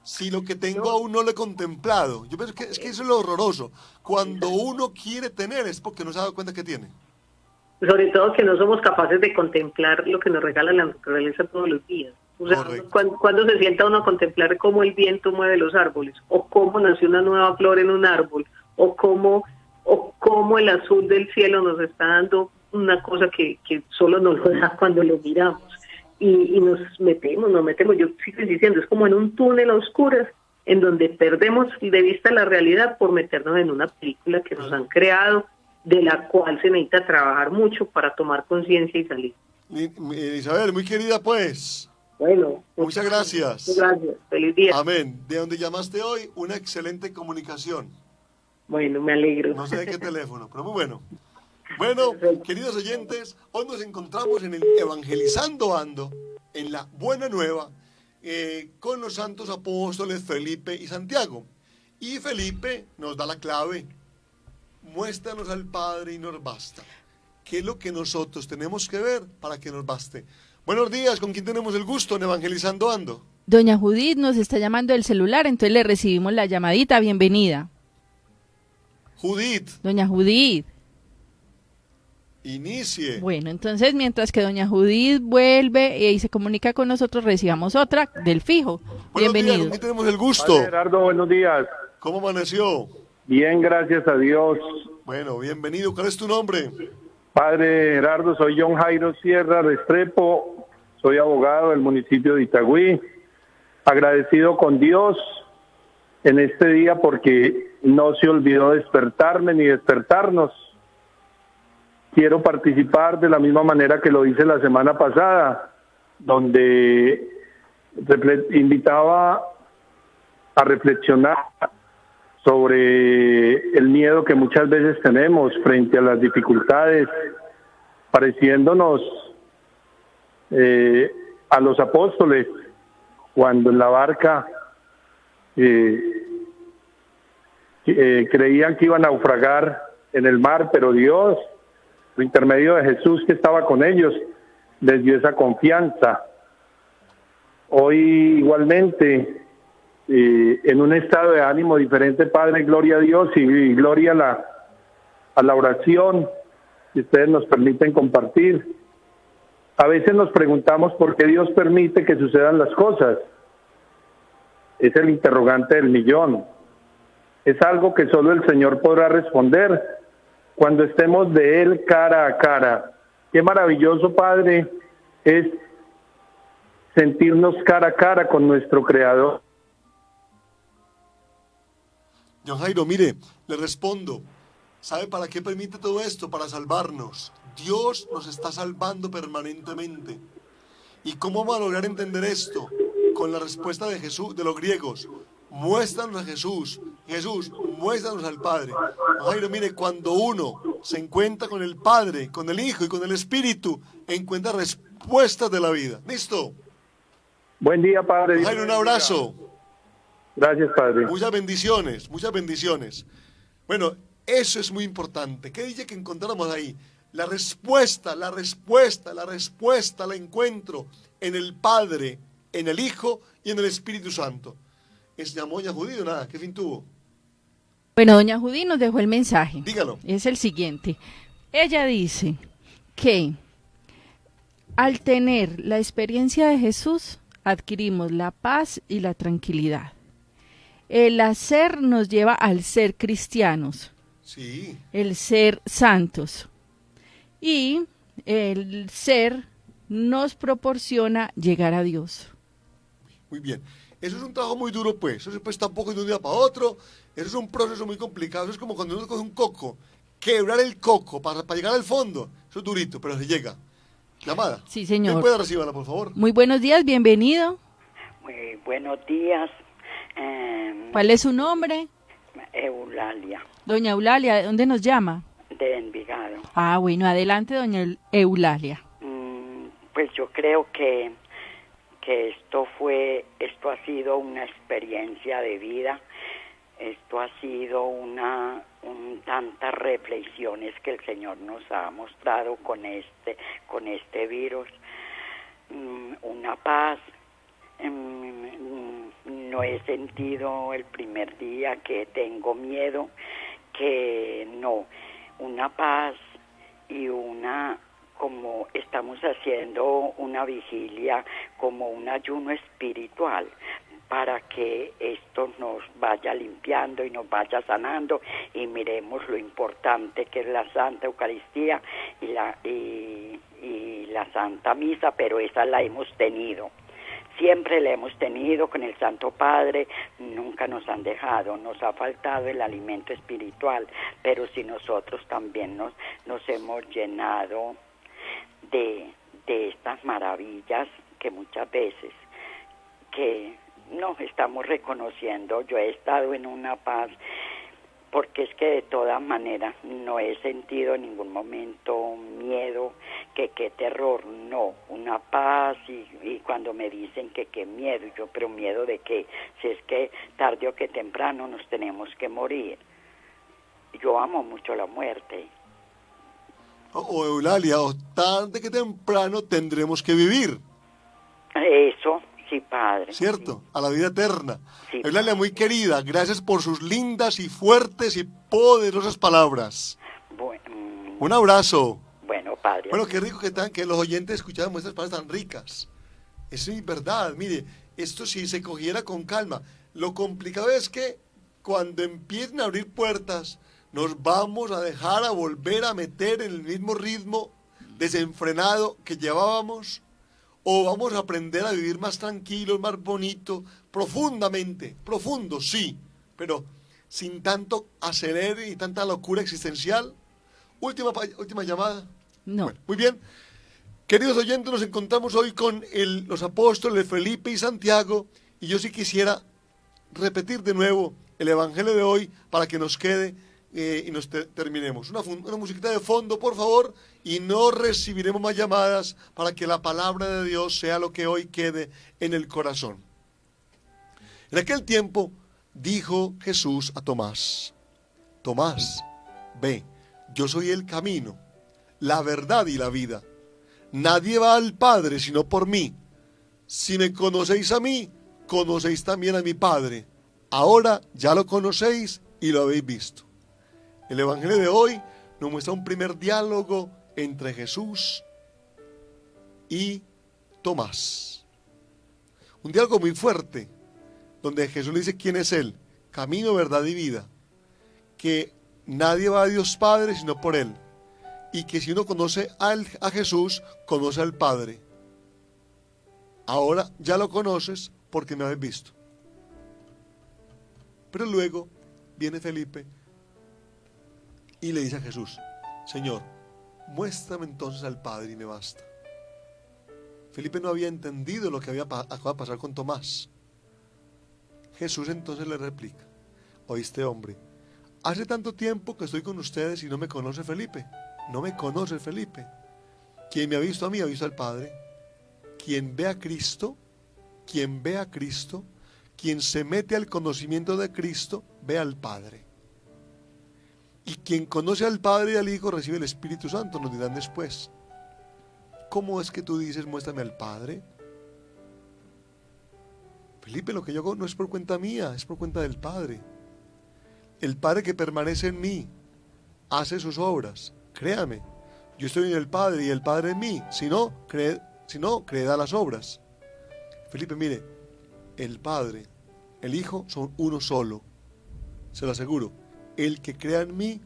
Si lo que tengo aún no lo he contemplado. Yo pienso que es que eso es lo horroroso. Cuando uno quiere tener es porque no se ha dado cuenta que tiene. Sobre todo que no somos capaces de contemplar lo que nos regala la naturaleza todos los días. O sea, cuando se sienta uno a contemplar cómo el viento mueve los árboles, o cómo nació una nueva flor en un árbol, o cómo el azul del cielo nos está dando una cosa que solo nos lo da cuando lo miramos. Y nos metemos, yo sigo diciendo, es como en un túnel a oscuras, en donde perdemos de vista la realidad por meternos en una película que nos han creado, de la cual se necesita trabajar mucho para tomar conciencia y salir. Isabel, muy querida, pues. Bueno. Muchas gracias. Muchas gracias. Feliz día. Amén. De donde llamaste hoy, una excelente comunicación. Bueno, me alegro. No sé de qué teléfono, pero muy bueno. Bueno, queridos oyentes, hoy nos encontramos en el Evangelizando Ando, en la Buena Nueva, con los santos apóstoles Felipe y Santiago. Y Felipe nos da la clave. Muéstranos al Padre y nos basta. ¿Qué es lo que nosotros tenemos que ver para que nos baste? Buenos días, ¿con quién tenemos el gusto en Evangelizando Ando? Doña Judith nos está llamando del celular, entonces le recibimos la llamadita. Bienvenida. Judith. Doña Judith. Inicie. Bueno, entonces mientras que doña Judith vuelve y se comunica con nosotros, recibamos otra del fijo. Bienvenido. ¿Con quién tenemos el gusto? Padre Gerardo, buenos días. ¿Cómo amaneció? Bien, gracias a Dios. Bueno, bienvenido. ¿Cuál es tu nombre? Padre Gerardo, soy John Jairo Sierra Restrepo, soy abogado del municipio de Itagüí, agradecido con Dios en este día porque no se olvidó despertarme ni despertarnos. Quiero participar de la misma manera que lo hice la semana pasada, donde invitaba a reflexionar sobre el miedo que muchas veces tenemos frente a las dificultades, pareciéndonos a los apóstoles cuando en la barca creían que iban a naufragar en el mar, pero Dios, por intermedio de Jesús que estaba con ellos, les dio esa confianza. Hoy igualmente, en un estado de ánimo diferente, Padre, gloria a Dios y gloria a la oración que ustedes nos permiten compartir. A veces nos preguntamos por qué Dios permite que sucedan las cosas. Es el interrogante del millón. Es algo que solo el Señor podrá responder cuando estemos de Él cara a cara. Qué maravilloso, Padre, es sentirnos cara a cara con nuestro Creador. John Jairo, mire, le respondo. ¿Sabe para qué permite todo esto? Para salvarnos. Dios nos está salvando permanentemente. ¿Y cómo vamos a lograr entender esto? Con la respuesta de Jesús, de los griegos. Muéstranos a Jesús. Jesús, muéstranos al Padre. John Jairo, mire, cuando uno se encuentra con el Padre, con el Hijo y con el Espíritu, encuentra respuestas de la vida. ¿Listo? Buen día, Padre. John Jairo, un abrazo. Gracias, Padre. Muchas bendiciones, muchas bendiciones. Bueno, eso es muy importante. ¿Qué dice que encontramos ahí? La respuesta la encuentro en el Padre, en el Hijo y en el Espíritu Santo. ¿Es llamó doña Judith o nada? ¿Qué fin tuvo? Bueno, doña Judith nos dejó el mensaje. Dígalo. Es el siguiente. Ella dice que al tener la experiencia de Jesús, adquirimos la paz y la tranquilidad. El hacer nos lleva al ser cristianos. Sí. El ser santos. Y el ser nos proporciona llegar a Dios. Muy bien. Eso es un trabajo muy duro, pues. Eso pues tampoco es de un día para otro. Eso es un proceso muy complicado. Eso es como cuando uno coge un coco. Quebrar el coco para llegar al fondo. Eso es durito, pero se llega. Llamada. Sí, señor. ¿Me puede recibirla, por favor? Muy buenos días, bienvenido. Muy buenos días. ¿Cuál es su nombre? Eulalia. Doña Eulalia, ¿de dónde nos llama? De Envigado. Ah, bueno, adelante, doña Eulalia. Pues yo creo que que esto ha sido una experiencia de vida, esto ha sido tantas reflexiones que el Señor nos ha mostrado con este virus, una paz. No he sentido el primer día que tengo miedo, que no, una paz y como estamos haciendo una vigilia, como un ayuno espiritual, para que esto nos vaya limpiando y nos vaya sanando, y miremos lo importante que es la Santa Eucaristía y la Santa Misa, pero esa la hemos tenido. Siempre la hemos tenido con el Santo Padre, nunca nos han dejado, nos ha faltado el alimento espiritual, pero si nosotros también nos hemos llenado de estas maravillas que muchas veces que no estamos reconociendo. Yo he estado en una paz, porque es que de todas maneras no he sentido en ningún momento miedo, que qué terror, no, una paz, y cuando me dicen que qué miedo, yo, pero miedo de qué, si es que tarde o que temprano nos tenemos que morir. Yo amo mucho la muerte. O Eulalia, o tarde que temprano tendremos que vivir. Eso, sí, padre. ¿Cierto? Sí. A la vida eterna. Sí, Eulalia, muy querida, gracias por sus lindas y fuertes y poderosas palabras. Bueno, un abrazo. Bueno, padre. Bueno, qué rico que los oyentes escucharan estas palabras tan ricas. Eso es verdad. Mire, esto sí se cogiera con calma. Lo complicado es que cuando empiecen a abrir puertas, nos vamos a dejar a volver a meter en el mismo ritmo desenfrenado que llevábamos, o vamos a aprender a vivir más tranquilos, más bonito, profundamente, profundo, sí, pero sin tanto acelere y tanta locura existencial. Última llamada. No. Bueno, muy bien. Queridos oyentes, nos encontramos hoy con los apóstoles Felipe y Santiago, y yo sí quisiera repetir de nuevo el evangelio de hoy para que nos quede y nos terminemos. Una musiquita de fondo, por favor, y no recibiremos más llamadas para que la palabra de Dios sea lo que hoy quede en el corazón. En aquel tiempo dijo Jesús a Tomás: Tomás, ve, yo soy el camino, la verdad y la vida. Nadie va al Padre sino por mí. Si me conocéis a mí, conocéis también a mi Padre. Ahora ya lo conocéis y lo habéis visto. El evangelio de hoy nos muestra un primer diálogo entre Jesús y Tomás. Un diálogo muy fuerte, donde Jesús le dice quién es Él, camino, verdad y vida, que nadie va a Dios Padre sino por Él, y que si uno conoce a Jesús, conoce al Padre. Ahora ya lo conoces porque me habéis visto. Pero luego viene Felipe y le dice a Jesús: Señor, muéstrame entonces al Padre y me basta. Felipe no había entendido lo que acaba de pasar con Tomás. Jesús entonces le replica: oíste, hombre, hace tanto tiempo que estoy con ustedes y no me conoce Felipe. No me conoce Felipe. Quien me ha visto a mí ha visto al Padre. Quien ve a Cristo, quien se mete al conocimiento de Cristo, ve al Padre. Y quien conoce al Padre y al Hijo recibe el Espíritu Santo, nos dirán después. ¿Cómo es que tú dices, muéstrame al Padre? Felipe, lo que yo hago no es por cuenta mía, es por cuenta del Padre. El Padre que permanece en mí hace sus obras. Créame, yo estoy en el Padre y el Padre en mí. Si no, creed a las obras. Felipe, mire, el Padre, el Hijo son uno solo. Se lo aseguro. El que crea en mí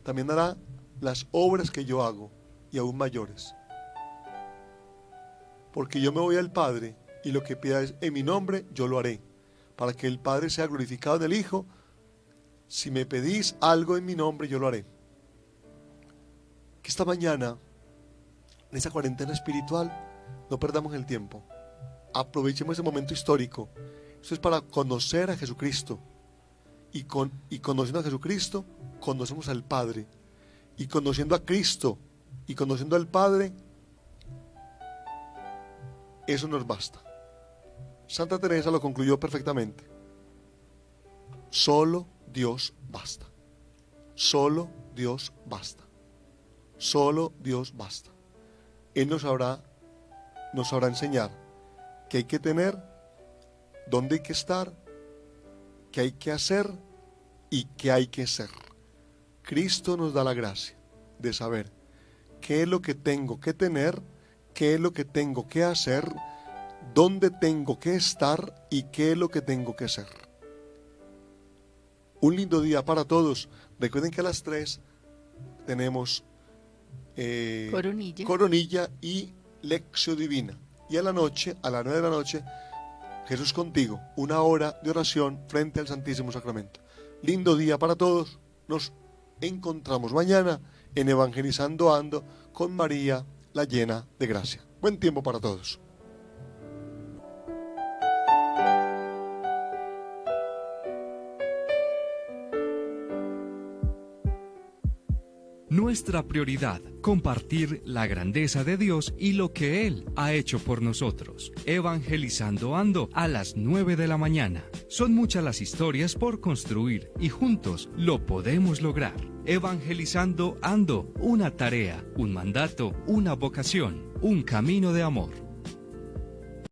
también hará las obras que yo hago, y aún mayores. Porque yo me voy al Padre, y lo que pidáis en mi nombre, yo lo haré, para que el Padre sea glorificado en el Hijo. Si me pedís algo en mi nombre, yo lo haré. Que esta mañana, en esa cuarentena espiritual, no perdamos el tiempo. Aprovechemos ese momento histórico. Esto es para conocer a Jesucristo. Y conociendo a Jesucristo, conocemos al Padre. Y conociendo a Cristo y conociendo al Padre, eso nos basta. Santa Teresa lo concluyó perfectamente. Solo Dios basta. Solo Dios basta. Solo Dios basta. Él nos sabrá enseñar qué hay que tener, dónde hay que estar, qué hay que hacer y qué hay que ser. Cristo nos da la gracia de saber qué es lo que tengo que tener, qué es lo que tengo que hacer, dónde tengo que estar y qué es lo que tengo que ser. Un lindo día para todos. Recuerden que a las 3 tenemos coronilla y lección divina. Y a la noche, a las 9 de la noche, Jesús contigo, 1 hora de oración frente al Santísimo Sacramento. Lindo día para todos. Nos encontramos mañana en Evangelizando Ando con María, la llena de gracia. Buen tiempo para todos. Nuestra prioridad, compartir la grandeza de Dios y lo que Él ha hecho por nosotros. Evangelizando Ando a las 9 de la mañana. Son muchas las historias por construir y juntos lo podemos lograr. Evangelizando Ando, una tarea, un mandato, una vocación, un camino de amor.